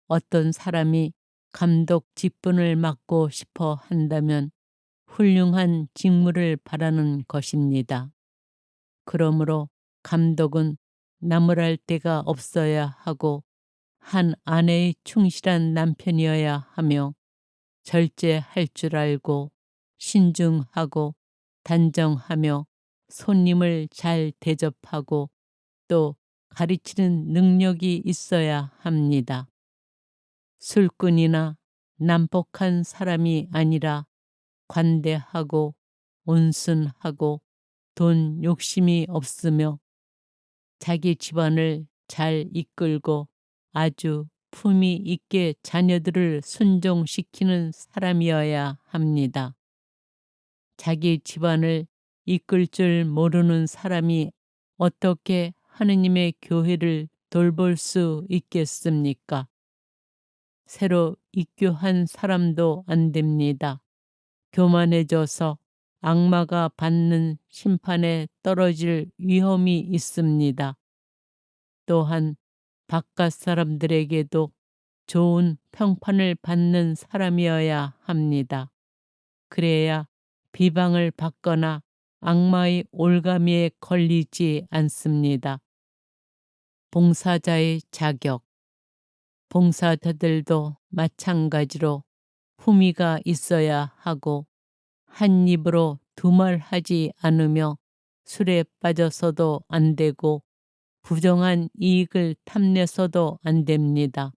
Speaker 1: 어떤 사람이 감독 직분을 맡고 싶어 한다면 훌륭한 직무를 바라는 것입니다. 그러므로 감독은 나무랄 데가 없어야 하고 한 아내의 충실한 남편이어야 하며 절제할 줄 알고 신중하고 단정하며 손님을 잘 대접하고 또 가르치는 능력이 있어야 합니다. 술꾼이나 난폭한 사람이 아니라 관대하고 온순하고 돈 욕심이 없으며 자기 집안을 잘 이끌고 아주 품위 있게 자녀들을 순종시키는 사람이어야 합니다. 자기 집안을 이끌 줄 모르는 사람이 어떻게 하느님의 교회를 돌볼 수 있겠습니까? 새로 입교한 사람도 안 됩니다. 교만해져서 악마가 받는 심판에 떨어질 위험이 있습니다. 또한 바깥 사람들에게도 좋은 평판을 받는 사람이어야 합니다. 그래야 비방을 받거나 악마의 올가미에 걸리지 않습니다. 봉사자의 자격. 봉사자들도 마찬가지로 품위가 있어야 하고 한 입으로 두말하지 않으며 술에 빠져서도 안 되고 부정한 이익을 탐내서도 안 됩니다.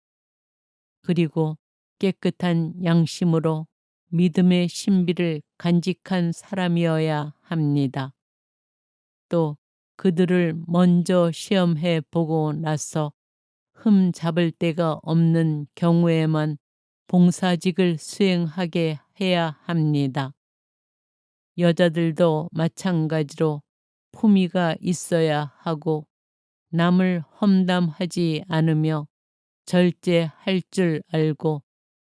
Speaker 1: 그리고 깨끗한 양심으로 믿음의 신비를 간직한 사람이어야 합니다. 또 그들을 먼저 시험해 보고 나서 흠 잡을 데가 없는 경우에만 봉사직을 수행하게 해야 합니다. 여자들도 마찬가지로 품위가 있어야 하고 남을 험담하지 않으며 절제할 줄 알고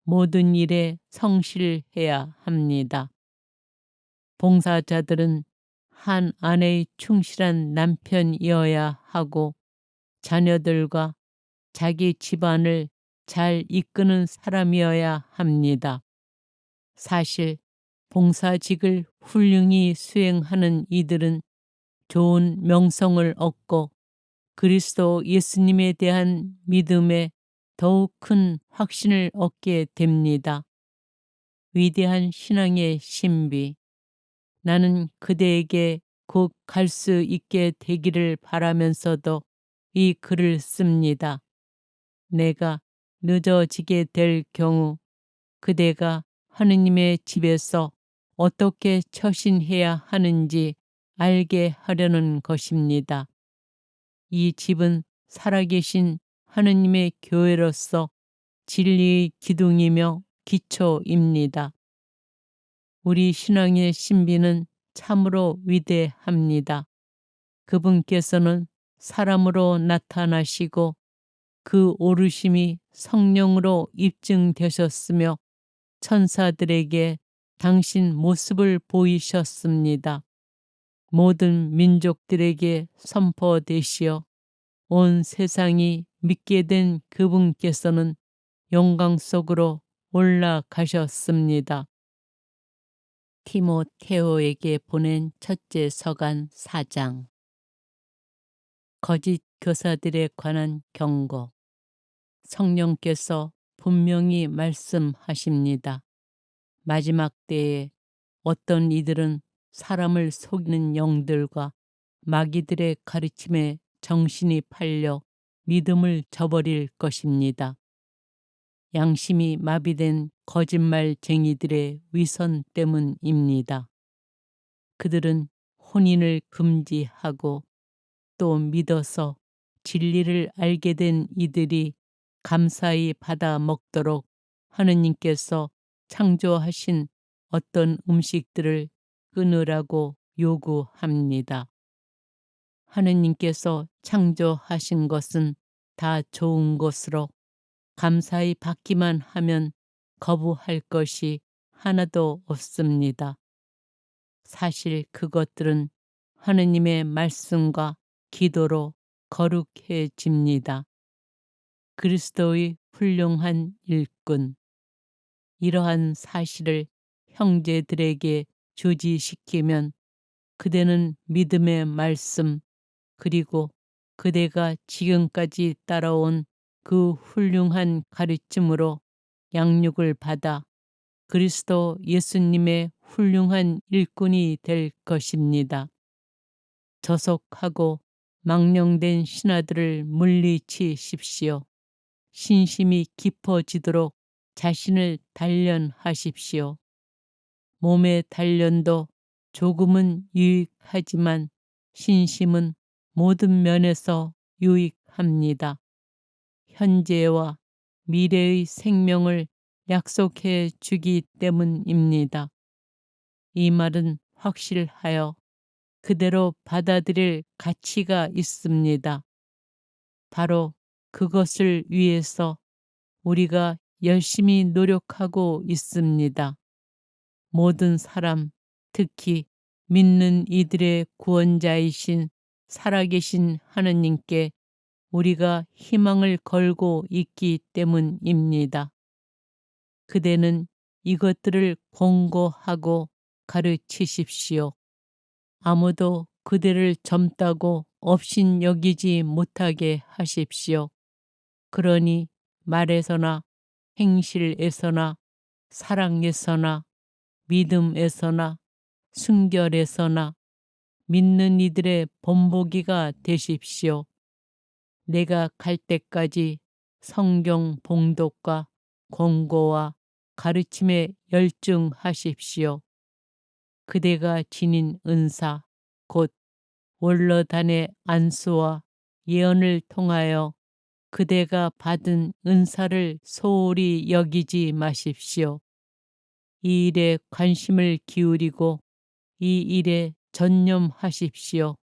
Speaker 1: 모든 일에 성실해야 합니다. 봉사자들은 한 아내의 충실한 남편이어야 하고 자녀들과 자기 집안을 잘 이끄는 사람이어야 합니다. 사실 봉사직을 훌륭히 수행하는 이들은 좋은 명성을 얻고 그리스도 예수님에 대한 믿음에 더욱 큰 확신을 얻게 됩니다. 위대한 신앙의 신비, 나는 그대에게 곧 갈 수 있게 되기를 바라면서도 이 글을 씁니다. 내가 늦어지게 될 경우 그대가 하느님의 집에서 어떻게 처신해야 하는지 알게 하려는 것입니다. 이 집은 살아계신 하느님의 교회로서 진리의 기둥이며 기초입니다. 우리 신앙의 신비는 참으로 위대합니다. 그분께서는 사람으로 나타나시고 그 오르심이 성령으로 입증되셨으며 천사들에게 당신 모습을 보이셨습니다. 모든 민족들에게 선포되시어 온 세상이 믿게 된 그분께서는 영광 속으로 올라가셨습니다. 티모테오에게 보낸 첫째 서간 4장. 거짓 교사들에 관한 경고. 성령께서 분명히 말씀하십니다. 마지막 때에 어떤 이들은 사람을 속이는 영들과 마귀들의 가르침에 정신이 팔려 믿음을 저버릴 것입니다. 양심이 마비된 거짓말쟁이들의 위선 때문입니다. 그들은 혼인을 금지하고 또 믿어서 진리를 알게 된 이들이 감사히 받아 먹도록 하느님께서 창조하신 어떤 음식들을 끊으라고 요구합니다. 하느님께서 창조하신 것은 다 좋은 것으로 감사히 받기만 하면 거부할 것이 하나도 없습니다. 사실 그것들은 하느님의 말씀과 기도로 거룩해집니다. 그리스도의 훌륭한 일꾼. 이러한 사실을 형제들에게 주지시키면 그대는 믿음의 말씀 그리고 그대가 지금까지 따라온 그 훌륭한 가르침으로 양육을 받아 그리스도 예수님의 훌륭한 일꾼이 될 것입니다. 저속하고 망령된 신하들을 물리치십시오. 신심이 깊어지도록 자신을 단련하십시오. 몸의 단련도 조금은 유익하지만 신심은 모든 면에서 유익합니다. 현재와 미래의 생명을 약속해 주기 때문입니다. 이 말은 확실하여 그대로 받아들일 가치가 있습니다. 바로 그것을 위해서 우리가 열심히 노력하고 있습니다. 모든 사람, 특히 믿는 이들의 구원자이신 살아계신 하느님께 우리가 희망을 걸고 있기 때문입니다. 그대는 이것들을 권고하고 가르치십시오. 아무도 그대를 젊다고 업신여기지 못하게 하십시오. 그러니 말에서나 행실에서나 사랑에서나 믿음에서나 순결에서나 믿는 이들의 본보기가 되십시오. 내가 갈 때까지 성경 봉독과 권고와 가르침에 열중하십시오. 그대가 지닌 은사 곧 원로단의 안수와 예언을 통하여 그대가 받은 은사를 소홀히 여기지 마십시오. 이 일에 관심을 기울이고 이 일에 전념하십시오.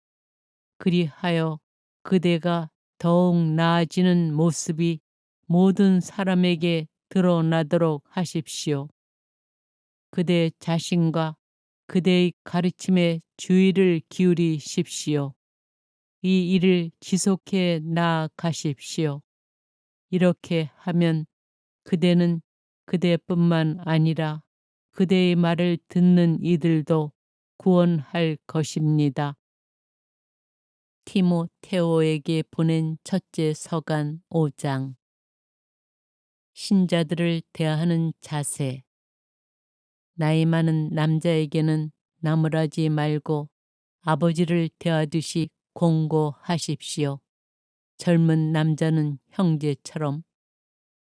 Speaker 1: 그리하여 그대가 더욱 나아지는 모습이 모든 사람에게 드러나도록 하십시오. 그대 자신과 그대의 가르침에 주의를 기울이십시오. 이 일을 지속해 나아가십시오. 이렇게 하면 그대는 그대뿐만 아니라 그대의 말을 듣는 이들도 구원할 것입니다. 티모테오에게 보낸 첫째 서간 5장. 신자들을 대하는 자세. 나이 많은 남자에게는 나무라지 말고 아버지를 대하듯이 공고하십시오. 젊은 남자는 형제처럼,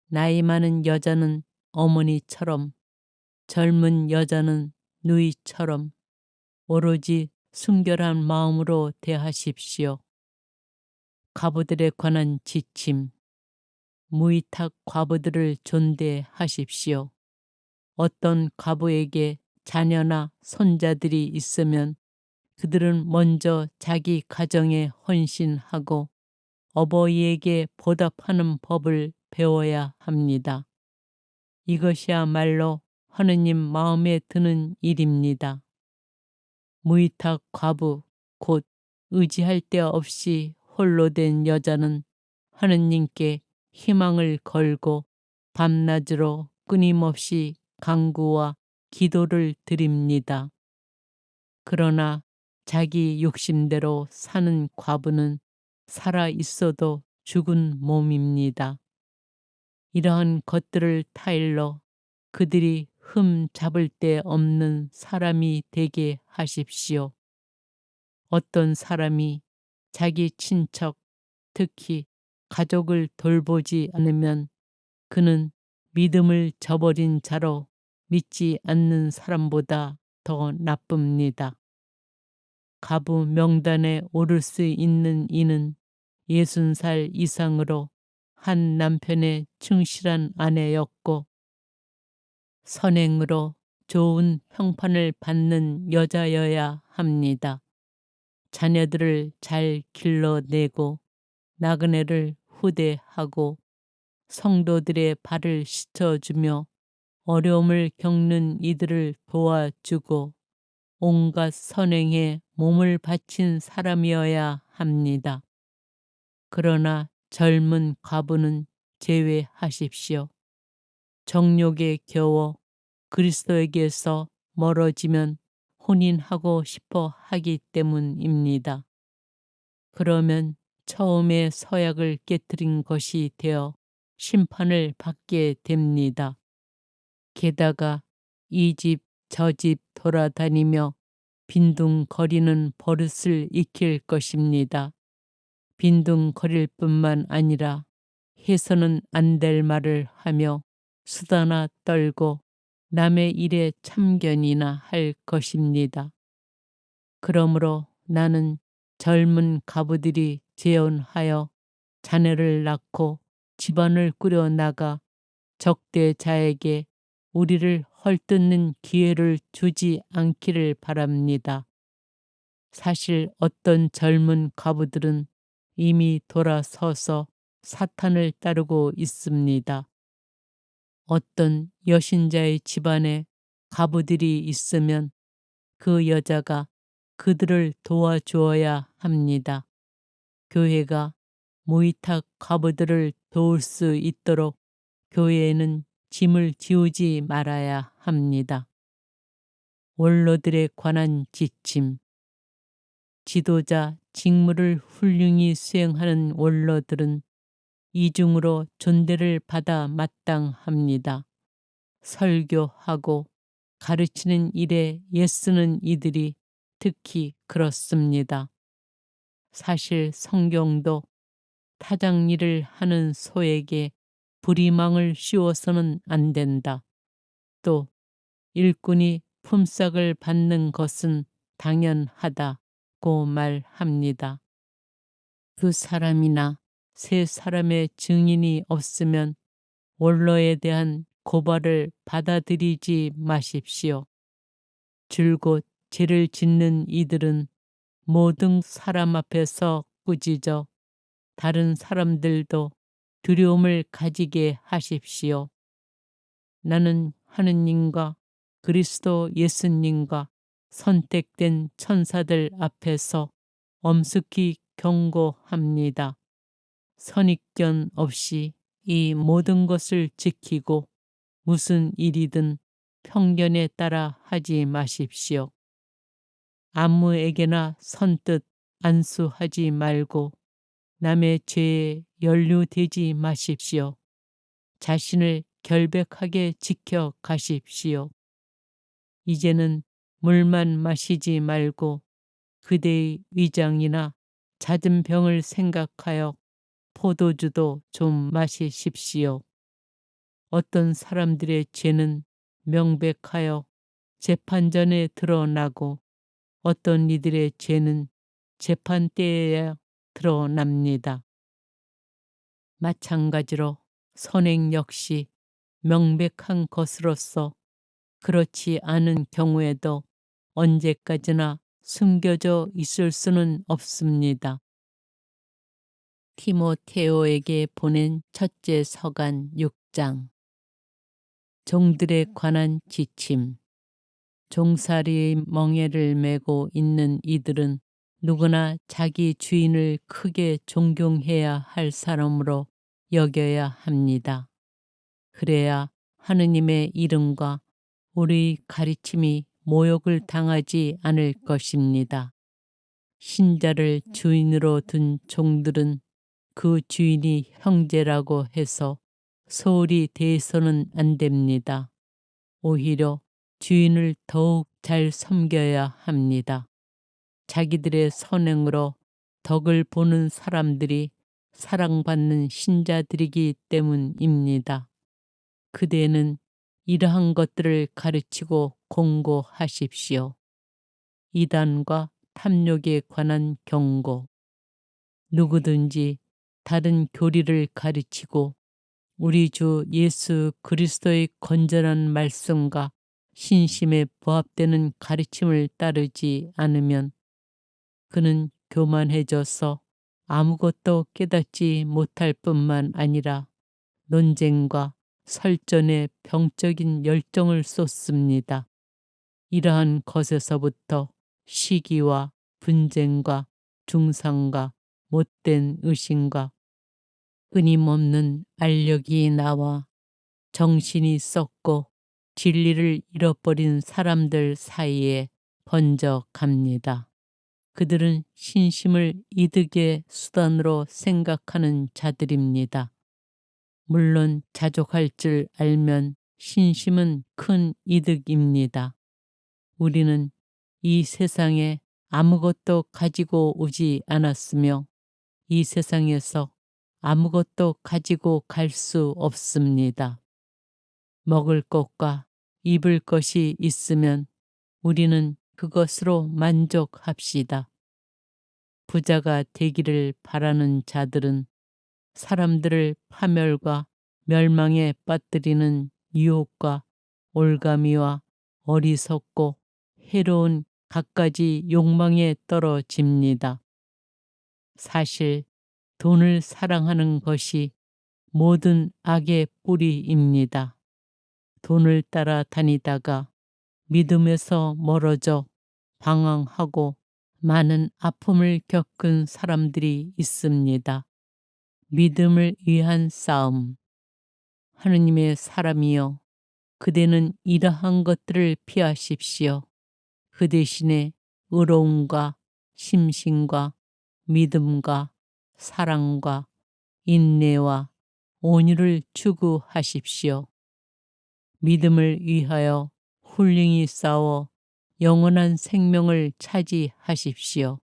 Speaker 1: 나이 많은 여자는 어머니처럼, 젊은 여자는 누이처럼 오로지 순결한 마음으로 대하십시오. 과부들에 관한 지침. 무위탁 과부들을 존대하십시오. 어떤 과부에게 자녀나 손자들이 있으면 그들은 먼저 자기 가정에 헌신하고 어버이에게 보답하는 법을 배워야 합니다. 이것이야말로 하느님 마음에 드는 일입니다. 무위탁 과부 곧 의지할 데 없이 홀로 된 여자는 하느님께 희망을 걸고 밤낮으로 끊임없이 간구와 기도를 드립니다. 그러나 자기 욕심대로 사는 과부는 살아 있어도 죽은 몸입니다. 이러한 것들을 타일러 그들이 흠 잡을 데 없는 사람이 되게 하십시오. 어떤 사람이 자기 친척, 특히 가족을 돌보지 않으면 그는 믿음을 저버린 자로 믿지 않는 사람보다 더 나쁩니다. 가부 명단에 오를 수 있는 이는 60살 이상으로 한 남편의 충실한 아내였고 선행으로 좋은 평판을 받는 여자여야 합니다. 자녀들을 잘 길러내고 나그네를 후대하고 성도들의 발을 씻어주며 어려움을 겪는 이들을 도와주고 온갖 선행에 몸을 바친 사람이어야 합니다. 그러나 젊은 과부는 제외하십시오. 정욕에 겨워 그리스도에게서 멀어지면 혼인하고 싶어 하기 때문입니다. 그러면 처음에 서약을 깨뜨린 것이 되어 심판을 받게 됩니다. 게다가 이 집 저 집 돌아다니며 빈둥거리는 버릇을 익힐 것입니다. 빈둥거릴 뿐만 아니라 해서는 안 될 말을 하며 수다나 떨고 남의 일에 참견이나 할 것입니다. 그러므로 나는 젊은 가부들이 재혼하여 자녀를 낳고 집안을 꾸려나가 적대자에게 우리를 헐뜯는 기회를 주지 않기를 바랍니다. 사실 어떤 젊은 가부들은 이미 돌아서서 사탄을 따르고 있습니다. 어떤 여신자의 집안에 가부들이 있으면 그 여자가 그들을 도와주어야 합니다. 교회가 무위탁 가부들을 도울 수 있도록 교회에는 짐을 지우지 말아야 합니다. 원로들에 관한 지침. 지도자 직무를 훌륭히 수행하는 원로들은 이중으로 존대를 받아 마땅합니다. 설교하고 가르치는 일에 애쓰는 이들이 특히 그렇습니다. 사실 성경도 타작 일을 하는 소에게 부리망을 씌워서는 안 된다. 또 일꾼이 품삯을 받는 것은 당연하다고 말합니다. 두 사람이나 세 사람의 증인이 없으면 원로에 대한 고발을 받아들이지 마십시오. 줄곧 죄를 짓는 이들은 모든 사람 앞에서 꾸짖어 다른 사람들도 두려움을 가지게 하십시오. 나는 하느님과 그리스도 예수님과 선택된 천사들 앞에서 엄숙히 경고합니다. 선입견 없이 이 모든 것을 지키고 무슨 일이든 편견에 따라 하지 마십시오. 아무에게나 선뜻 안수하지 말고 남의 죄에 연루되지 마십시오. 자신을 결백하게 지켜 가십시오. 이제는 물만 마시지 말고 그대의 위장이나 잦은 병을 생각하여 포도주도 좀 마시십시오. 어떤 사람들의 죄는 명백하여 재판전에 드러나고 어떤 이들의 죄는 재판 때에야 드러납니다. 마찬가지로 선행 역시 명백한 것으로서 그렇지 않은 경우에도 언제까지나 숨겨져 있을 수는 없습니다. 티모테오에게 보낸 첫째 서간 6장. 종들에 관한 지침. 종살이의 멍에를 메고 있는 이들은 누구나 자기 주인을 크게 존경해야 할 사람으로 여겨야 합니다. 그래야 하느님의 이름과 우리 가르침이 모욕을 당하지 않을 것입니다. 신자를 주인으로 둔 종들은 그 주인이 형제라고 해서 소홀히 대해서는 안 됩니다. 오히려 주인을 더욱 잘 섬겨야 합니다. 자기들의 선행으로 덕을 보는 사람들이 사랑받는 신자들이기 때문입니다. 그대는 이러한 것들을 가르치고 공고하십시오. 이단과 탐욕에 관한 경고. 누구든지 다른 교리를 가르치고 우리 주 예수 그리스도의 건전한 말씀과 신심에 부합되는 가르침을 따르지 않으면 그는 교만해져서 아무것도 깨닫지 못할 뿐만 아니라 논쟁과 설전에 병적인 열정을 쏟습니다. 이러한 것에서부터 시기와 분쟁과 중상과 못된 의심과 끊임없는 알력이 나와 정신이 썩고 진리를 잃어버린 사람들 사이에 번져갑니다. 그들은 신심을 이득의 수단으로 생각하는 자들입니다. 물론 자족할 줄 알면 신심은 큰 이득입니다. 우리는 이 세상에 아무것도 가지고 오지 않았으며 이 세상에서 아무것도 가지고 갈 수 없습니다. 먹을 것과 입을 것이 있으면 우리는 그것으로 만족합시다. 부자가 되기를 바라는 자들은 사람들을 파멸과 멸망에 빠뜨리는 유혹과 올가미와 어리석고 해로운 갖가지 욕망에 떨어집니다. 사실 돈을 사랑하는 것이 모든 악의 뿌리입니다. 돈을 따라 다니다가 믿음에서 멀어져 방황하고 많은 아픔을 겪은 사람들이 있습니다. 믿음을 위한 싸움. 하느님의 사람이여, 그대는 이러한 것들을 피하십시오. 그 대신에 의로움과 심신과 믿음과 사랑과 인내와 온유를 추구하십시오. 믿음을 위하여 훌륭히 싸워 영원한 생명을 차지하십시오.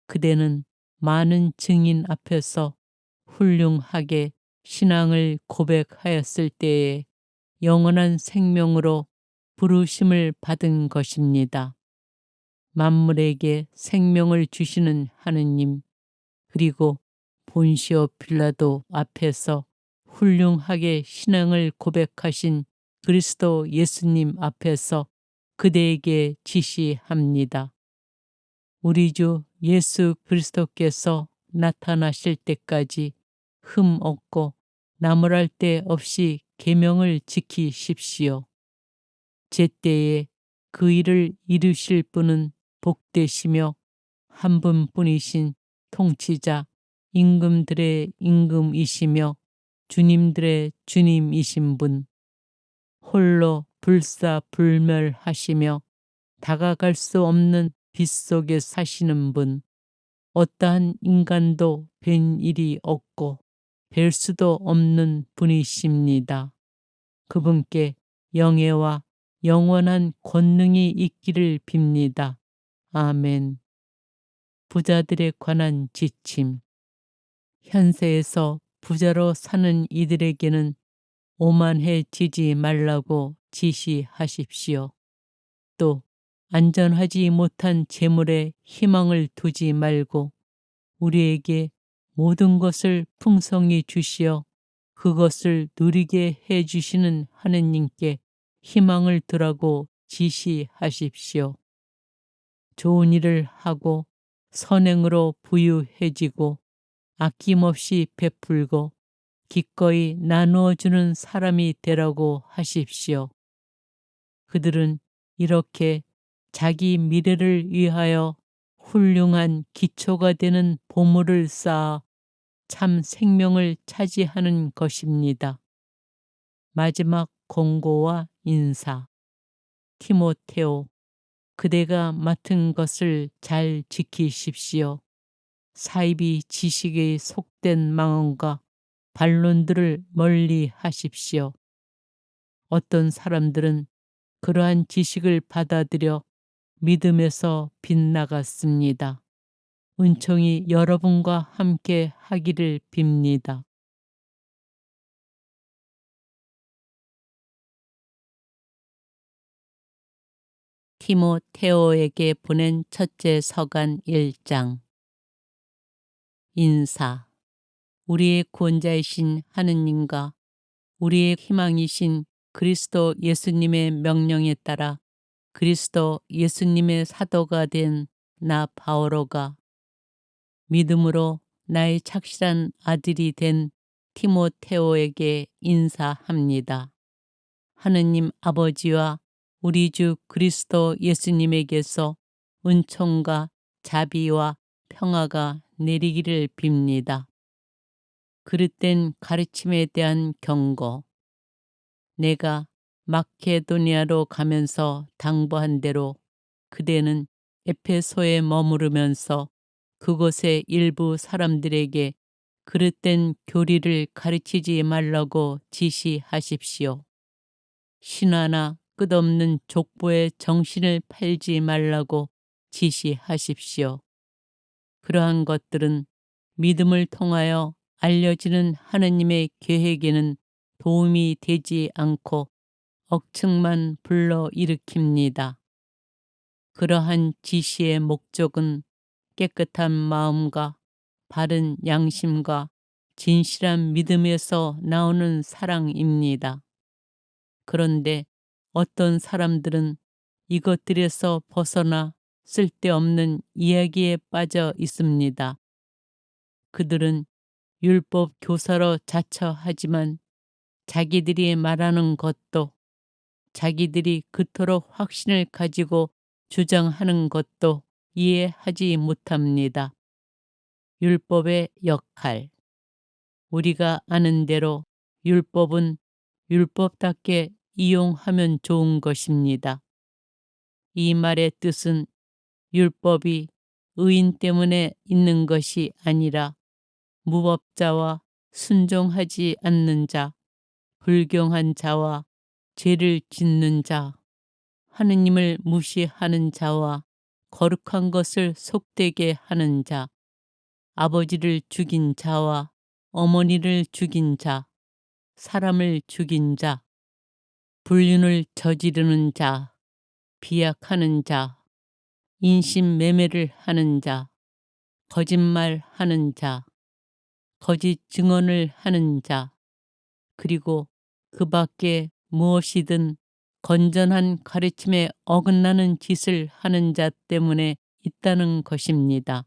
Speaker 1: 그대는 많은 증인 앞에서 훌륭하게 신앙을 고백하였을 때에 영원한 생명으로 부르심을 받은 것입니다. 만물에게 생명을 주시는 하느님, 그리고 본시오 빌라도 앞에서 훌륭하게 신앙을 고백하신 그리스도 예수님 앞에서 그대에게 지시합니다. 우리 주 예수 그리스도께서 나타나실 때까지 흠 없고 나무랄 데 없이 계명을 지키십시오. 제때에 그 일을 이루실 분은 복되시며 한 분뿐이신 통치자 임금들의 임금이시며 주님들의 주님이신 분, 홀로 불사불멸하시며 다가갈 수 없는 빛 속에 사시는 분, 어떠한 인간도 뵌 일이 없고 뵐 수도 없는 분이십니다. 그분께 영예와 영원한 권능이 있기를 빕니다. 아멘. 부자들에 관한 지침. 현세에서 부자로 사는 이들에게는 오만해지지 말라고 지시하십시오. 또 안전하지 못한 재물에 희망을 두지 말고 우리에게 모든 것을 풍성히 주시어 그것을 누리게 해주시는 하느님께 희망을 두라고 지시하십시오. 좋은 일을 하고 선행으로 부유해지고 아낌없이 베풀고 기꺼이 나누어주는 사람이 되라고 하십시오. 그들은 이렇게 자기 미래를 위하여 훌륭한 기초가 되는 보물을 쌓아 참 생명을 차지하는 것입니다. 마지막 권고와 인사. 티모테오, 그대가 맡은 것을 잘 지키십시오. 사이비 지식에 속된 망언과 반론들을 멀리 하십시오. 어떤 사람들은 그러한 지식을 받아들여 믿음에서 빗나갔습니다. 은총이 여러분과 함께 하기를 빕니다. 티모테오에게 보낸 첫째 서간 1장. 인사. 우리의 구원자이신 하느님과 우리의 희망이신 그리스도 예수님의 명령에 따라 그리스도 예수님의 사도가 된 나 바오로가 믿음으로 나의 착실한 아들이 된 티모테오에게 인사합니다. 하느님 아버지와 우리 주 그리스도 예수님에게서 은총과 자비와 평화가 내리기를 빕니다. 그릇된 가르침에 대한 경고. 내가 마케도니아로 가면서 당부한 대로 그대는 에페소에 머무르면서 그곳의 일부 사람들에게 그릇된 교리를 가르치지 말라고 지시하십시오. 신화나 끝없는 족보의 정신을 팔지 말라고 지시하십시오. 그러한 것들은 믿음을 통하여 알려지는 하느님의 계획에는 도움이 되지 않고 억측만 불러일으킵니다. 그러한 지시의 목적은 깨끗한 마음과 바른 양심과 진실한 믿음에서 나오는 사랑입니다. 그런데 어떤 사람들은 이것들에서 벗어나 쓸데없는 이야기에 빠져 있습니다. 그들은 율법 교사로 자처하지만 자기들이 말하는 것도 자기들이 그토록 확신을 가지고 주장하는 것도 이해하지 못합니다. 율법의 역할. 우리가 아는 대로 율법은 율법답게 이용하면 좋은 것입니다. 이 말의 뜻은 율법이 의인 때문에 있는 것이 아니라 무법자와 순종하지 않는 자, 불경한 자와 죄를 짓는 자, 하느님을 무시하는 자와 거룩한 것을 속되게 하는 자, 아버지를 죽인 자와 어머니를 죽인 자, 사람을 죽인 자, 불륜을 저지르는 자, 비약하는 자, 인신매매를 하는 자, 거짓말하는 자, 거짓 증언을 하는 자, 그리고 그 밖에 무엇이든 건전한 가르침에 어긋나는 짓을 하는 자 때문에 있다는 것입니다.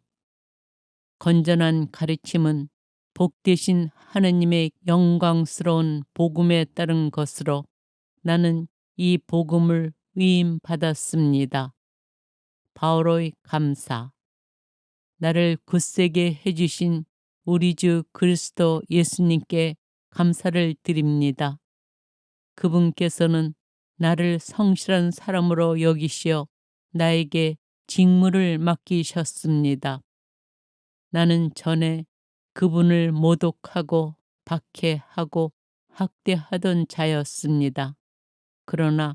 Speaker 1: 건전한 가르침은 복되신 하느님의 영광스러운 복음에 따른 것으로 나는 이 복음을 위임받았습니다. 바오로의 감사. 나를 굳세게 해주신 우리 주 그리스도 예수님께 감사를 드립니다. 그분께서는 나를 성실한 사람으로 여기시어 나에게 직무를 맡기셨습니다. 나는 전에 그분을 모독하고 박해하고 학대하던 자였습니다. 그러나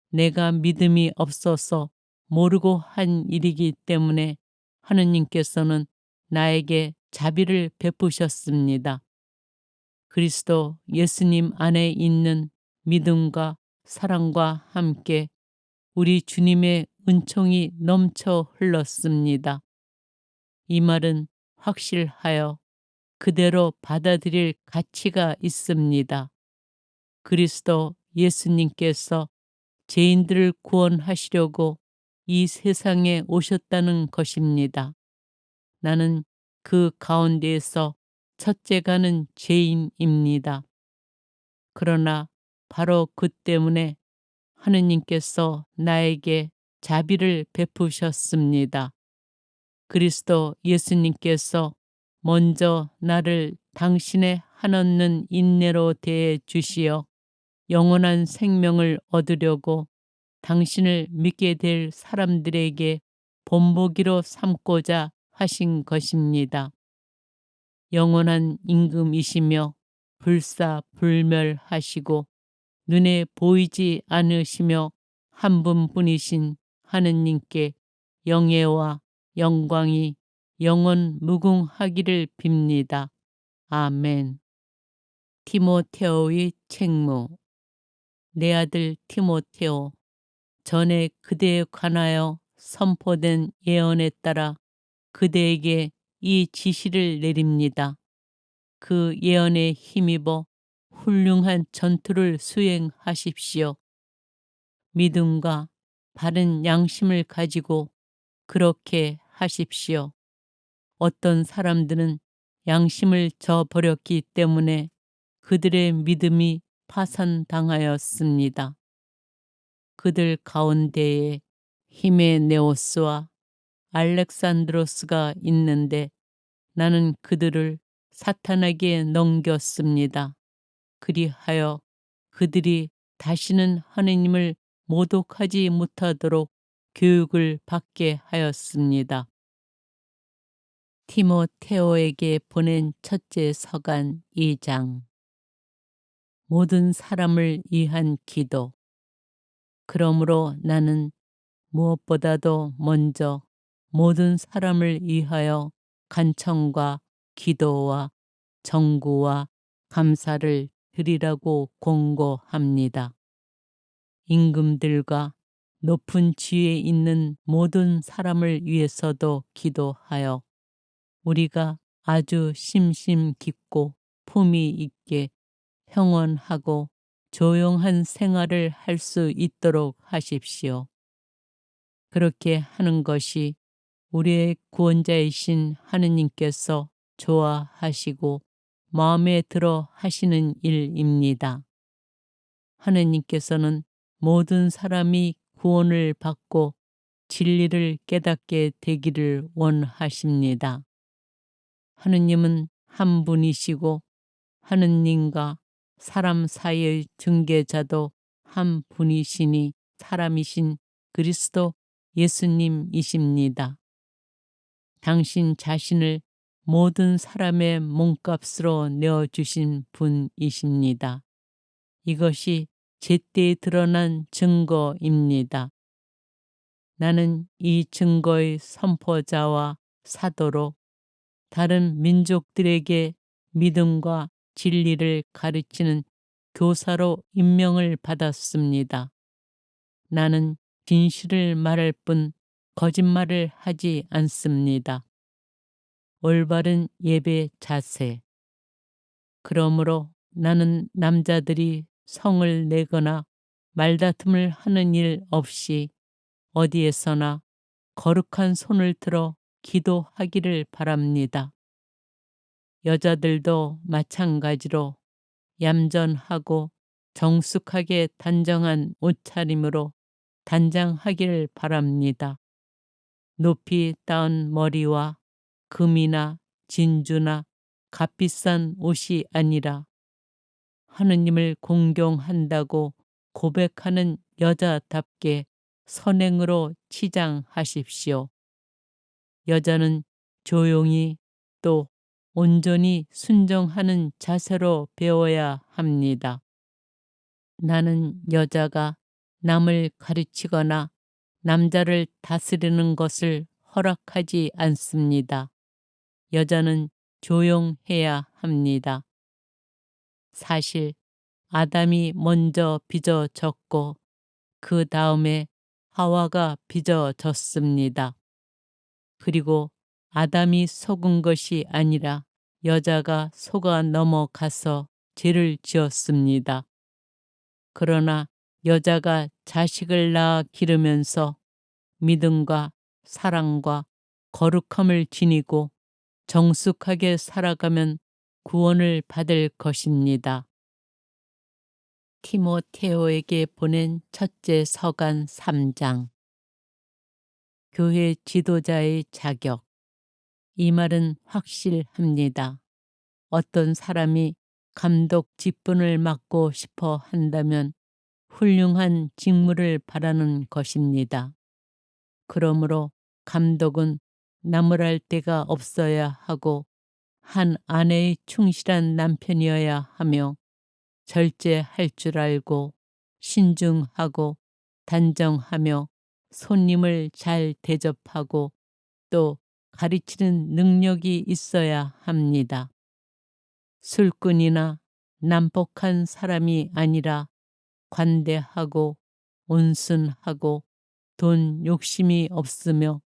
Speaker 1: 내가 믿음이 없어서 모르고 한 일이기 때문에 하느님께서는 나에게 자비를 베푸셨습니다. 그리스도 예수님 안에 있는 믿음과 사랑과 함께 우리 주님의 은총이 넘쳐 흘렀습니다. 이 말은 확실하여 그대로 받아들일 가치가 있습니다. 그리스도 예수님께서 죄인들을 구원하시려고 이 세상에 오셨다는 것입니다. 나는 그 가운데에서 첫째가는 죄인입니다. 그러나 바로 그 때문에 하느님께서 나에게 자비를 베푸셨습니다. 그리스도 예수님께서 먼저 나를 당신의 한없는 인내로 대해 주시어 영원한 생명을 얻으려고 당신을 믿게 될 사람들에게 본보기로 삼고자 하신 것입니다. 영원한 임금이시며 불사불멸하시고 눈에 보이지 않으시며 한 분뿐이신 하느님께 영예와 영광이 영원 무궁하기를 빕니다. 아멘. 티모테오의 책무. 내 아들 티모테오, 전에 그대에 관하여 선포된 예언에 따라 그대에게 이 지시를 내립니다. 그 예언에 힘입어 훌륭한 전투를 수행하십시오. 믿음과 바른 양심을 가지고 그렇게 하십시오. 어떤 사람들은 양심을 저버렸기 때문에 그들의 믿음이 파산당하였습니다. 그들 가운데에 히메네오스와 알렉산드로스가 있는데 나는 그들을 사탄에게 넘겼습니다. 그리하여 그들이 다시는 하느님을 모독하지 못하도록 교육을 받게 하였습니다. 티모테오에게 보낸 첫째 서간 2장. 모든 사람을 위한 기도. 그러므로 나는 무엇보다도 먼저 모든 사람을 위하여 간청과 기도와 정구와 감사를 드리라고 권고합니다. 임금들과 높은 지위에 있는 모든 사람을 위해서도 기도하여 우리가 아주 심심 깊고 품위 있게 평온하고 조용한 생활을 할 수 있도록 하십시오. 그렇게 하는 것이 우리의 구원자이신 하느님께서 좋아하시고 마음에 들어 하시는 일입니다. 하느님께서는 모든 사람이 구원을 받고 진리를 깨닫게 되기를 원하십니다. 하느님은 한 분이시고 하느님과 사람 사이의 중개자도 한 분이시니 사람이신 그리스도 예수님이십니다. 당신 자신을 모든 사람의 몸값으로 내어주신 분이십니다. 이것이 제때 드러난 증거입니다. 나는 이 증거의 선포자와 사도로 다른 민족들에게 믿음과 진리를 가르치는 교사로 임명을 받았습니다. 나는 진실을 말할 뿐 거짓말을 하지 않습니다. 올바른 예배 자세. 그러므로 나는 남자들이 성을 내거나 말다툼을 하는 일 없이 어디에서나 거룩한 손을 들어 기도하기를 바랍니다. 여자들도 마찬가지로 얌전하고 정숙하게 단정한 옷차림으로 단장하기를 바랍니다. 높이 따은 머리와 금이나 진주나 값비싼 옷이 아니라 하느님을 공경한다고 고백하는 여자답게 선행으로 치장하십시오. 여자는 조용히 또 온전히 순종하는 자세로 배워야 합니다. 나는 여자가 남을 가르치거나 남자를 다스리는 것을 허락하지 않습니다. 여자는 조용해야 합니다. 사실 아담이 먼저 빚어졌고 그 다음에 하와가 빚어졌습니다. 그리고 아담이 속은 것이 아니라 여자가 속아 넘어가서 죄를 지었습니다. 그러나 여자가 자식을 낳아 기르면서 믿음과 사랑과 거룩함을 지니고 정숙하게 살아가면 구원을 받을 것입니다. 티모테오에게 보낸 첫째 서간 3장. 교회 지도자의 자격. 이 말은 확실합니다. 어떤 사람이 감독 직분을 맡고 싶어 한다면 훌륭한 직무를 바라는 것입니다. 그러므로 감독은 나무랄 데가 없어야 하고 한 아내의 충실한 남편이어야 하며 절제할 줄 알고 신중하고 단정하며 손님을 잘 대접하고 또 가르치는 능력이 있어야 합니다. 술꾼이나 난폭한 사람이 아니라 관대하고 온순하고 돈 욕심이 없으며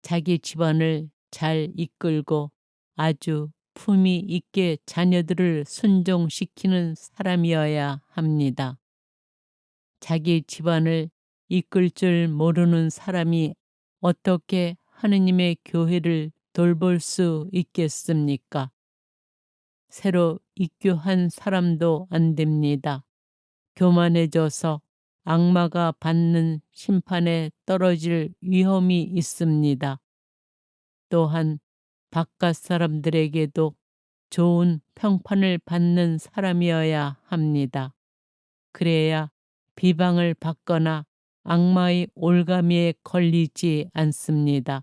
Speaker 1: 자기 집안을 잘 이끌고 아주 품위 있게 자녀들을 순종시키는 사람이어야 합니다. 자기 집안을 이끌 줄 모르는 사람이 어떻게 하느님의 교회를 돌볼 수 있겠습니까? 새로 입교한 사람도 안 됩니다. 교만해져서 악마가 받는 심판에 떨어질 위험이 있습니다. 또한 바깥 사람들에게도 좋은 평판을 받는 사람이어야 합니다. 그래야 비방을 받거나 악마의 올가미에 걸리지 않습니다.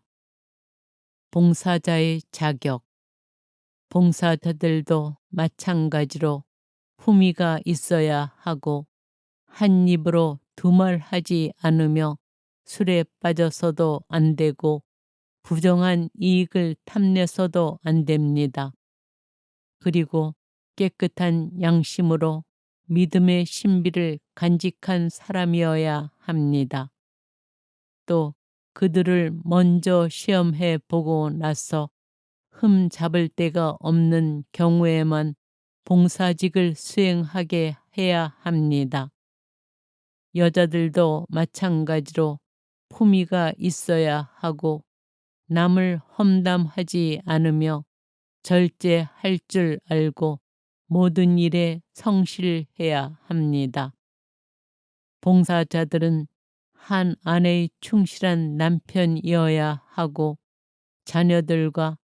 Speaker 1: 봉사자의 자격. 봉사자들도 마찬가지로 품위가 있어야 하고 한 입으로 두말하지 않으며 술에 빠져서도 안 되고 부정한 이익을 탐내서도 안 됩니다. 그리고 깨끗한 양심으로 믿음의 신비를 간직한 사람이어야 합니다. 또 그들을 먼저 시험해 보고 나서 흠 잡을 데가 없는 경우에만 봉사직을 수행하게 해야 합니다. 여자들도 마찬가지로 품위가 있어야 하고 남을 험담하지 않으며 절제할 줄 알고 모든 일에 성실해야 합니다. 봉사자들은 한 아내의 충실한 남편이어야 하고 자녀들과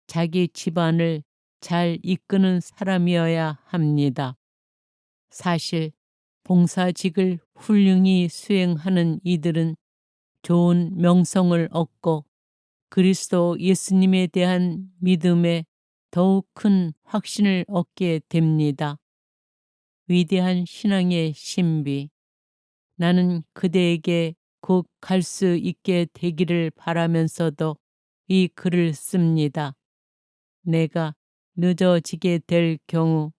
Speaker 1: 자기 집안을 잘 이끄는 사람이어야 합니다. 사실 봉사직을 훌륭히 수행하는 이들은 좋은 명성을 얻고 그리스도 예수님에 대한 믿음에 더욱 큰 확신을 얻게 됩니다. 위대한 신앙의 신비. 나는 그대에게 곧 갈 수 있게 되기를 바라면서도 이 글을 씁니다. 내가 늦어지게 될 경우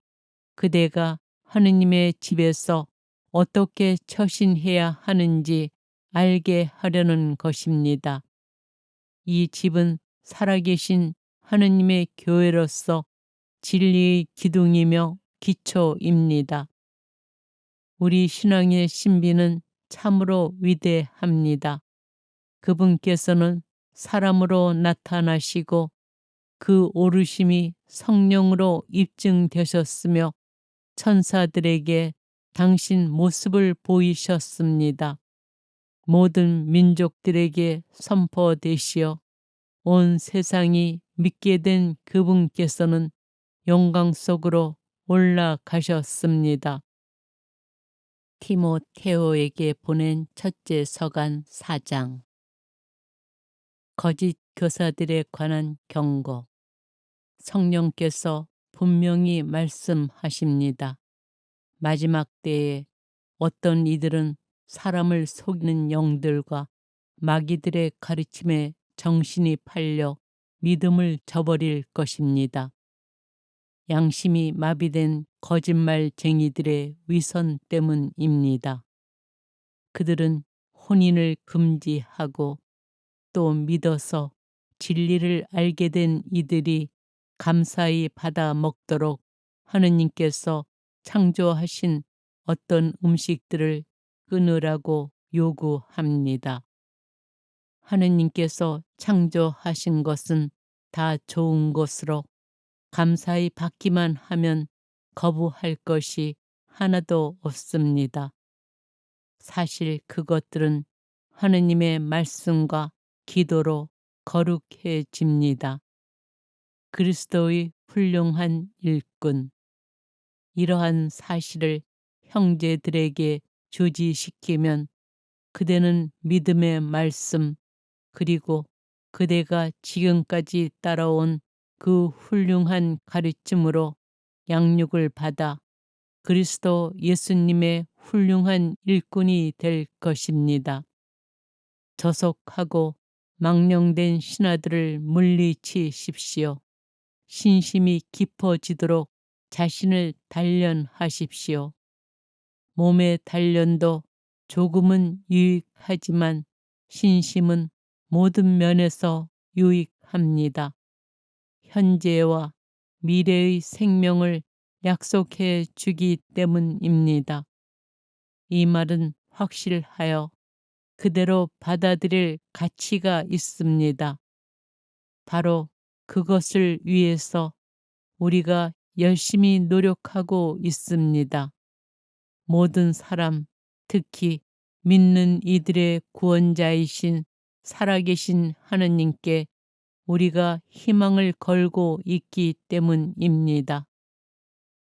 Speaker 1: 그대가 하느님의 집에서 어떻게 처신해야 하는지 알게 하려는 것입니다. 이 집은 살아계신 하느님의 교회로서 진리의 기둥이며 기초입니다. 우리 신앙의 신비는 참으로 위대합니다. 그분께서는 사람으로 나타나시고 그 오르심이 성령으로 입증되셨으며 천사들에게 당신 모습을 보이셨습니다. 모든 민족들에게 선포되시어 온 세상이 믿게 된 그분께서는 영광 속으로 올라가셨습니다. 티모테오에게 보낸 첫째 서간 4장. 거짓 교사들에 관한 경고. 성령께서 분명히 말씀하십니다. 마지막 때에 어떤 이들은 사람을 속이는 영들과 마귀들의 가르침에 정신이 팔려 믿음을 저버릴 것입니다. 양심이 마비된 거짓말쟁이들의 위선 때문입니다. 그들은 혼인을 금지하고 또 믿어서 진리를 알게 된 이들이 감사히 받아 먹도록 하느님께서 창조하신 어떤 음식들을 끊으라고 요구합니다. 하느님께서 창조하신 것은 다 좋은 것으로 감사히 받기만 하면 거부할 것이 하나도 없습니다. 사실 그것들은 하느님의 말씀과 기도로 거룩해집니다. 그리스도의 훌륭한 일꾼. 이러한 사실을 형제들에게 주지시키면 그대는 믿음의 말씀 그리고 그대가 지금까지 따라온 그 훌륭한 가르침으로 양육을 받아 그리스도 예수님의 훌륭한 일꾼이 될 것입니다. 저속하고 망령된 신하들을 물리치십시오. 신심이 깊어지도록 자신을 단련하십시오. 몸의 단련도 조금은 유익하지만 신심은 모든 면에서 유익합니다. 현재와 미래의 생명을 약속해 주기 때문입니다. 이 말은 확실하여 그대로 받아들일 가치가 있습니다. 바로 그것을 위해서 우리가 열심히 노력하고 있습니다. 모든 사람, 특히 믿는 이들의 구원자이신 살아계신 하느님께 우리가 희망을 걸고 있기 때문입니다.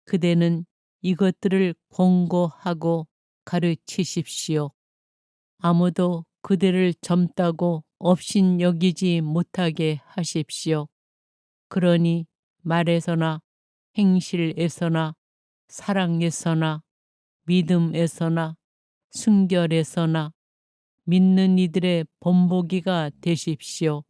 Speaker 1: 그대는 이것들을 권고하고 가르치십시오. 아무도 그대를 젊다고 업신여기지 못하게 하십시오. 그러니 말에서나 행실에서나 사랑에서나 믿음에서나 순결에서나 믿는 이들의 본보기가 되십시오.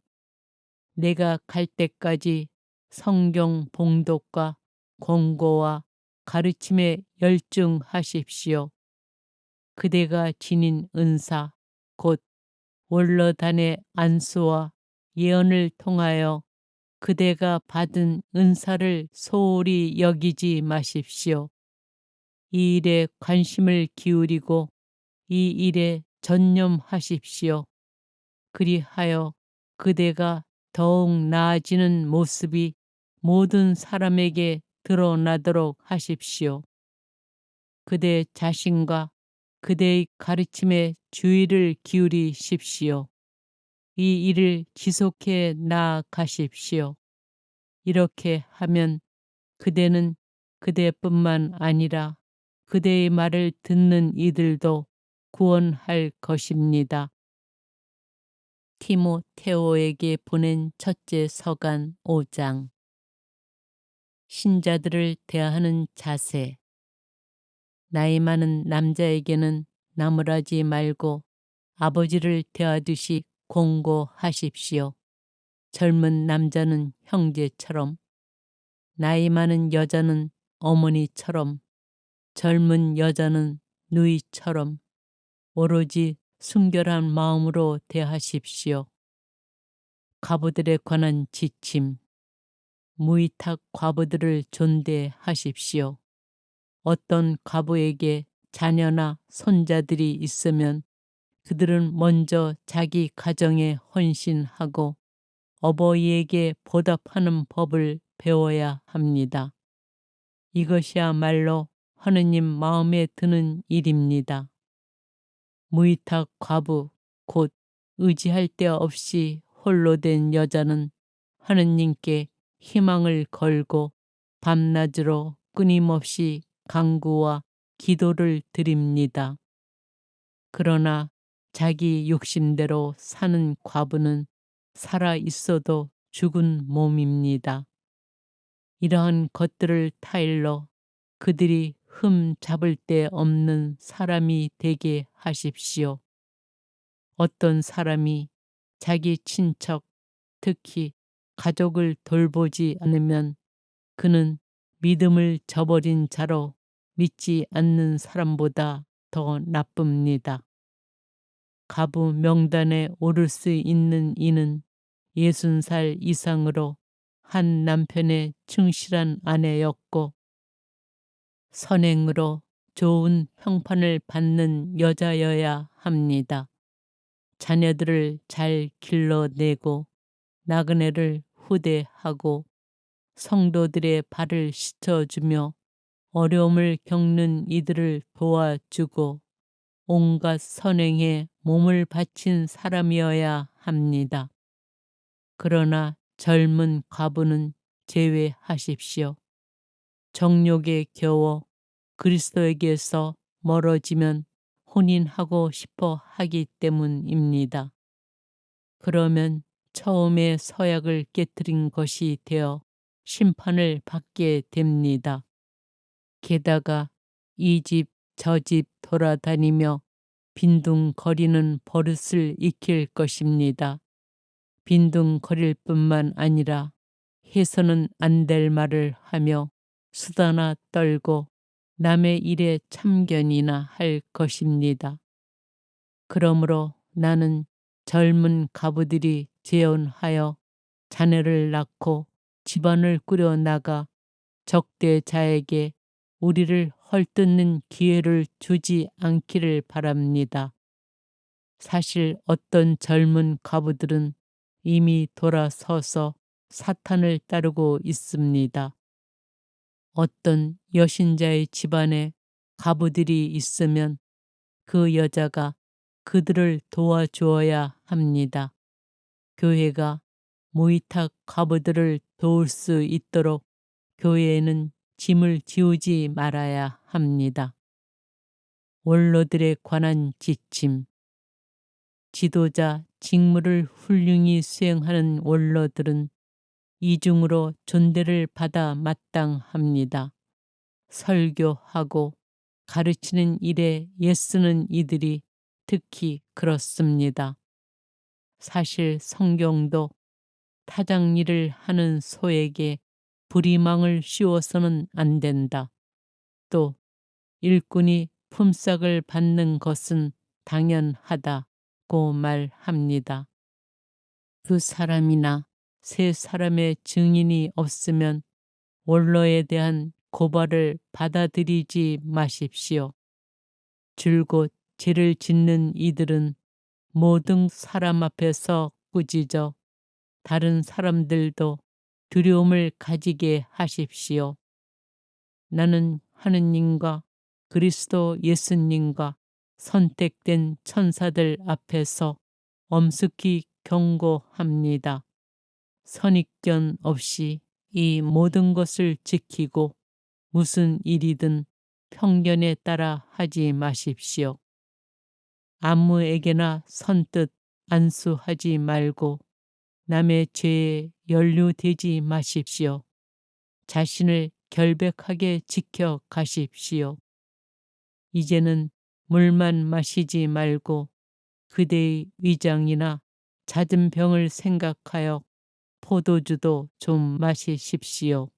Speaker 1: 내가 갈 때까지 성경 봉독과 권고와 가르침에 열중하십시오. 그대가 지닌 은사 곧 원로단의 안수와 예언을 통하여 그대가 받은 은사를 소홀히 여기지 마십시오. 이 일에 관심을 기울이고 이 일에 전념하십시오. 그리하여 그대가 더욱 나아지는 모습이 모든 사람에게 드러나도록 하십시오. 그대 자신과 그대의 가르침에 주의를 기울이십시오. 이 일을 지속해 나아가십시오. 이렇게 하면 그대는 그대뿐만 아니라 그대의 말을 듣는 이들도 구원할 것입니다. 티모테오에게 보낸 첫째 서간 5장. 신자들을 대하는 자세. 나이 많은 남자에게는 나무라지 말고 아버지를 대하듯이 공고하십시오. 젊은 남자는 형제처럼, 나이 많은 여자는 어머니처럼, 젊은 여자는 누이처럼 오로지 순결한 마음으로 대하십시오. 과부들에 관한 지침. 무위탁 과부들을 존대하십시오. 어떤 과부에게 자녀나 손자들이 있으면 그들은 먼저 자기 가정에 헌신하고 어버이에게 보답하는 법을 배워야 합니다. 이것이야말로 하느님 마음에 드는 일입니다. 무위탁 과부, 곧 의지할 데 없이 홀로 된 여자는 하느님께 희망을 걸고 밤낮으로 끊임없이 간구와 기도를 드립니다. 그러나 자기 욕심대로 사는 과부는 살아 있어도 죽은 몸입니다. 이러한 것들을 타일러 그들이 흠 잡을 데 없는 사람이 되게 하십시오. 어떤 사람이 자기 친척, 특히 가족을 돌보지 않으면 그는 믿음을 저버린 자로 믿지 않는 사람보다 더 나쁩니다. 가부 명단에 오를 수 있는 이는 60살 이상으로 한 남편의 충실한 아내였고 선행으로 좋은 평판을 받는 여자여야 합니다. 자녀들을 잘 길러내고 나그네를 후대하고 성도들의 발을 씻어주며 어려움을 겪는 이들을 도와주고 온갖 선행에 몸을 바친 사람이어야 합니다. 그러나 젊은 과부는 제외하십시오. 정욕에 겨워 그리스도에게서 멀어지면 혼인하고 싶어 하기 때문입니다. 그러면 처음에 서약을 깨뜨린 것이 되어 심판을 받게 됩니다. 게다가 이 집 저 집 돌아다니며 빈둥거리는 버릇을 익힐 것입니다. 빈둥거릴 뿐만 아니라 해서는 안 될 말을 하며 수다나 떨고 남의 일에 참견이나 할 것입니다. 그러므로 나는 젊은 가부들이 재혼하여 자녀를 낳고 집안을 꾸려나가 적대자에게 우리를 헐뜯는 기회를 주지 않기를 바랍니다. 사실 어떤 젊은 가부들은 이미 돌아서서 사탄을 따르고 있습니다. 어떤 여신자의 집안에 가부들이 있으면 그 여자가 그들을 도와주어야 합니다. 교회가 무위탁 가부들을 도울 수 있도록 교회에는 짐을 지우지 말아야 합니다. 원로들에 관한 지침. 지도자 직무를 훌륭히 수행하는 원로들은 이중으로 존대를 받아 마땅합니다. 설교하고 가르치는 일에 애쓰는 이들이 특히 그렇습니다. 사실 성경도 타작 일을 하는 소에게 부리망을 씌워서는 안 된다. 또 일꾼이 품삯을 받는 것은 당연하다고 말합니다. 그 사람이나 세 사람의 증인이 없으면 원로에 대한 고발을 받아들이지 마십시오. 줄곧 죄를 짓는 이들은 모든 사람 앞에서 꾸짖어 다른 사람들도 두려움을 가지게 하십시오. 나는 하느님과 그리스도 예수님과 선택된 천사들 앞에서 엄숙히 경고합니다. 선입견 없이 이 모든 것을 지키고 무슨 일이든 편견에 따라 하지 마십시오. 아무에게나 선뜻 안수하지 말고 남의 죄에 연루되지 마십시오. 자신을 결백하게 지켜 가십시오. 이제는 물만 마시지 말고 그대의 위장이나 잦은 병을 생각하여 포도주도 좀 마시십시오.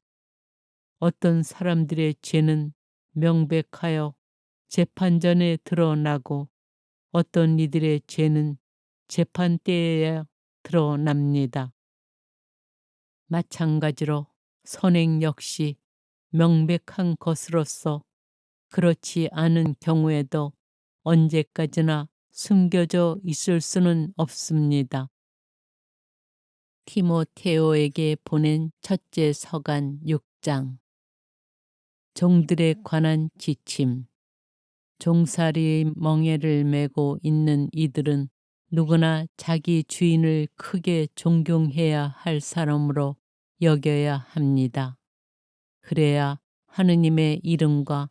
Speaker 1: 어떤 사람들의 죄는 명백하여 재판전에 드러나고 어떤 이들의 죄는 재판 때에야 드러납니다. 마찬가지로 선행 역시 명백한 것으로서 그렇지 않은 경우에도 언제까지나 숨겨져 있을 수는 없습니다. 티모테오에게 보낸 첫째 서간 6장. 종들에 관한 지침. 종살이의 멍에를 메고 있는 이들은 누구나 자기 주인을 크게 존경해야 할 사람으로 여겨야 합니다. 그래야 하느님의 이름과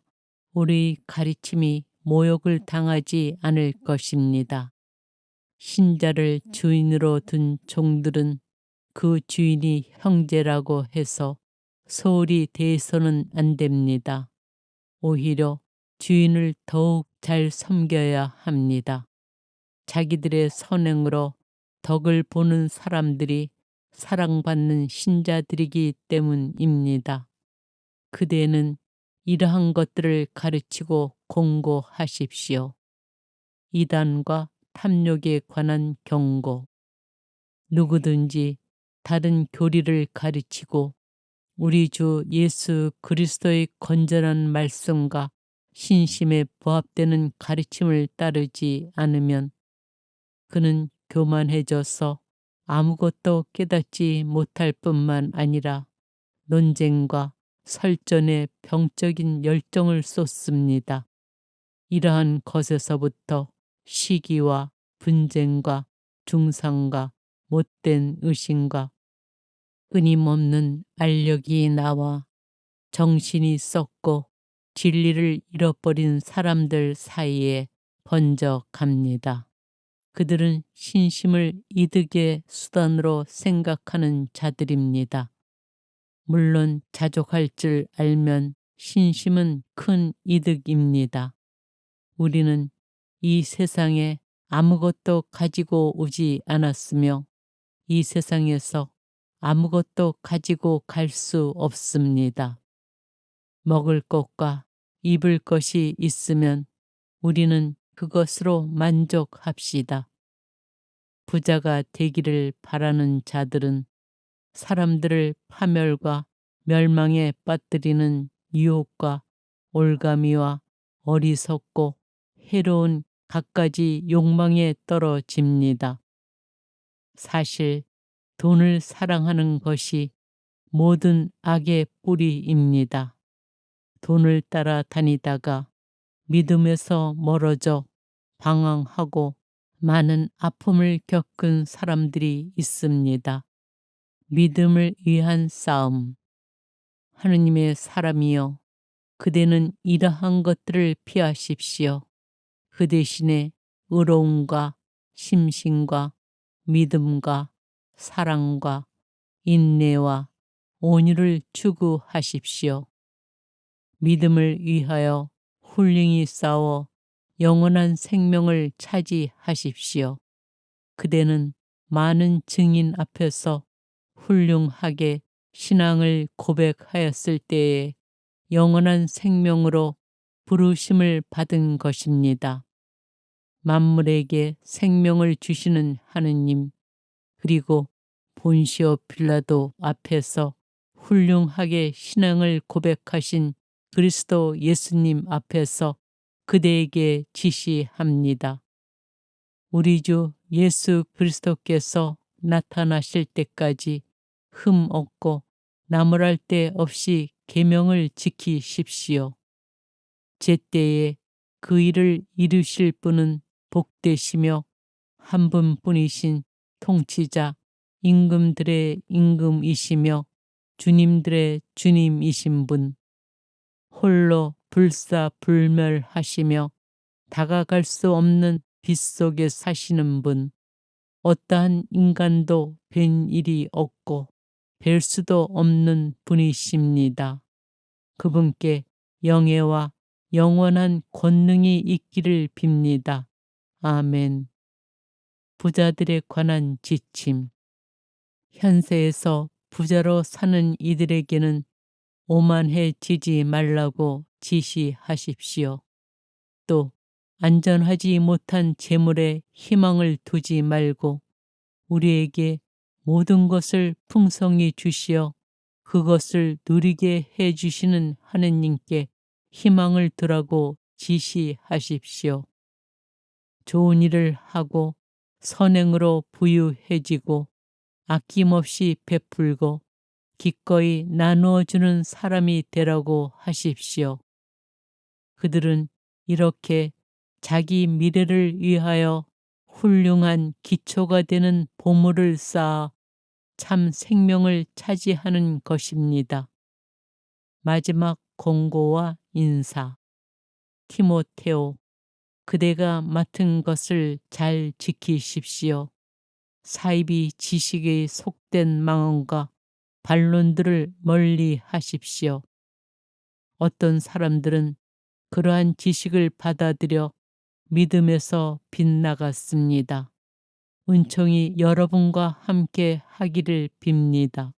Speaker 1: 우리 가르침이 모욕을 당하지 않을 것입니다. 신자를 주인으로 둔 종들은 그 주인이 형제라고 해서 소홀히 대해서는 안 됩니다. 오히려 주인을 더욱 잘 섬겨야 합니다. 자기들의 선행으로 덕을 보는 사람들이 사랑받는 신자들이기 때문입니다. 그대는 이러한 것들을 가르치고 공고하십시오. 이단과 탐욕에 관한 경고. 누구든지 다른 교리를 가르치고 우리 주 예수 그리스도의 건전한 말씀과 신심에 부합되는 가르침을 따르지 않으면 그는 교만해져서 아무것도 깨닫지 못할 뿐만 아니라 논쟁과 설전에 병적인 열정을 쏟습니다. 이러한 것에서부터 시기와 분쟁과 중상과 못된 의심과 끊임없는 알력이 나와 정신이 썩고 진리를 잃어버린 사람들 사이에 번져갑니다. 그들은 신심을 이득의 수단으로 생각하는 자들입니다. 물론 자족할 줄 알면 신심은 큰 이득입니다. 우리는 이 세상에 아무것도 가지고 오지 않았으며 이 세상에서 아무것도 가지고 갈 수 없습니다. 먹을 것과 입을 것이 있으면 우리는 그것으로 만족합시다. 부자가 되기를 바라는 자들은 사람들을 파멸과 멸망에 빠뜨리는 유혹과 올가미와 어리석고 해로운 갖가지 욕망에 떨어집니다. 사실 돈을 사랑하는 것이 모든 악의 뿌리입니다. 돈을 따라 다니다가 믿음에서 멀어져 방황하고 많은 아픔을 겪은 사람들이 있습니다. 믿음을 위한 싸움. 하느님의 사람이여, 그대는 이러한 것들을 피하십시오. 그 대신에 의로움과 심신과 믿음과 사랑과 인내와 온유를 추구하십시오. 믿음을 위하여 훌륭히 싸워 영원한 생명을 차지하십시오. 그대는 많은 증인 앞에서 훌륭하게 신앙을 고백하였을 때에 영원한 생명으로 부르심을 받은 것입니다. 만물에게 생명을 주시는 하느님, 그리고 본시오 빌라도 앞에서 훌륭하게 신앙을 고백하신 그리스도 예수님 앞에서 그대에게 지시합니다. 우리 주 예수 그리스도께서 나타나실 때까지 흠 없고 나무랄 데 없이 계명을 지키십시오. 제때에 그 일을 이루실 분은 복되시며 한 분뿐이신 통치자 임금들의 임금이시며 주님들의 주님이신 분, 홀로 불사불멸하시며 다가갈 수 없는 빛 속에 사시는 분, 어떠한 인간도 뵌 일이 없고 뵐 수도 없는 분이십니다. 그분께 영예와 영원한 권능이 있기를 빕니다. 아멘. 부자들에 관한 지침. 현세에서 부자로 사는 이들에게는 오만해지지 말라고 지시하십시오. 또 안전하지 못한 재물에 희망을 두지 말고 우리에게 모든 것을 풍성히 주시어 그것을 누리게 해 주시는 하느님께 희망을 두라고 지시하십시오. 좋은 일을 하고 선행으로 부유해지고 아낌없이 베풀고 기꺼이 나누어 주는 사람이 되라고 하십시오. 그들은 이렇게 자기 미래를 위하여 훌륭한 기초가 되는 보물을 쌓아 참 생명을 차지하는 것입니다. 마지막 권고와 인사. 티모테오, 그대가 맡은 것을 잘 지키십시오. 사이비 지식에 속된 망언과 반론들을 멀리 하십시오. 어떤 사람들은 그러한 지식을 받아들여 믿음에서 빗나갔습니다. 은총이 여러분과 함께 하기를 빕니다.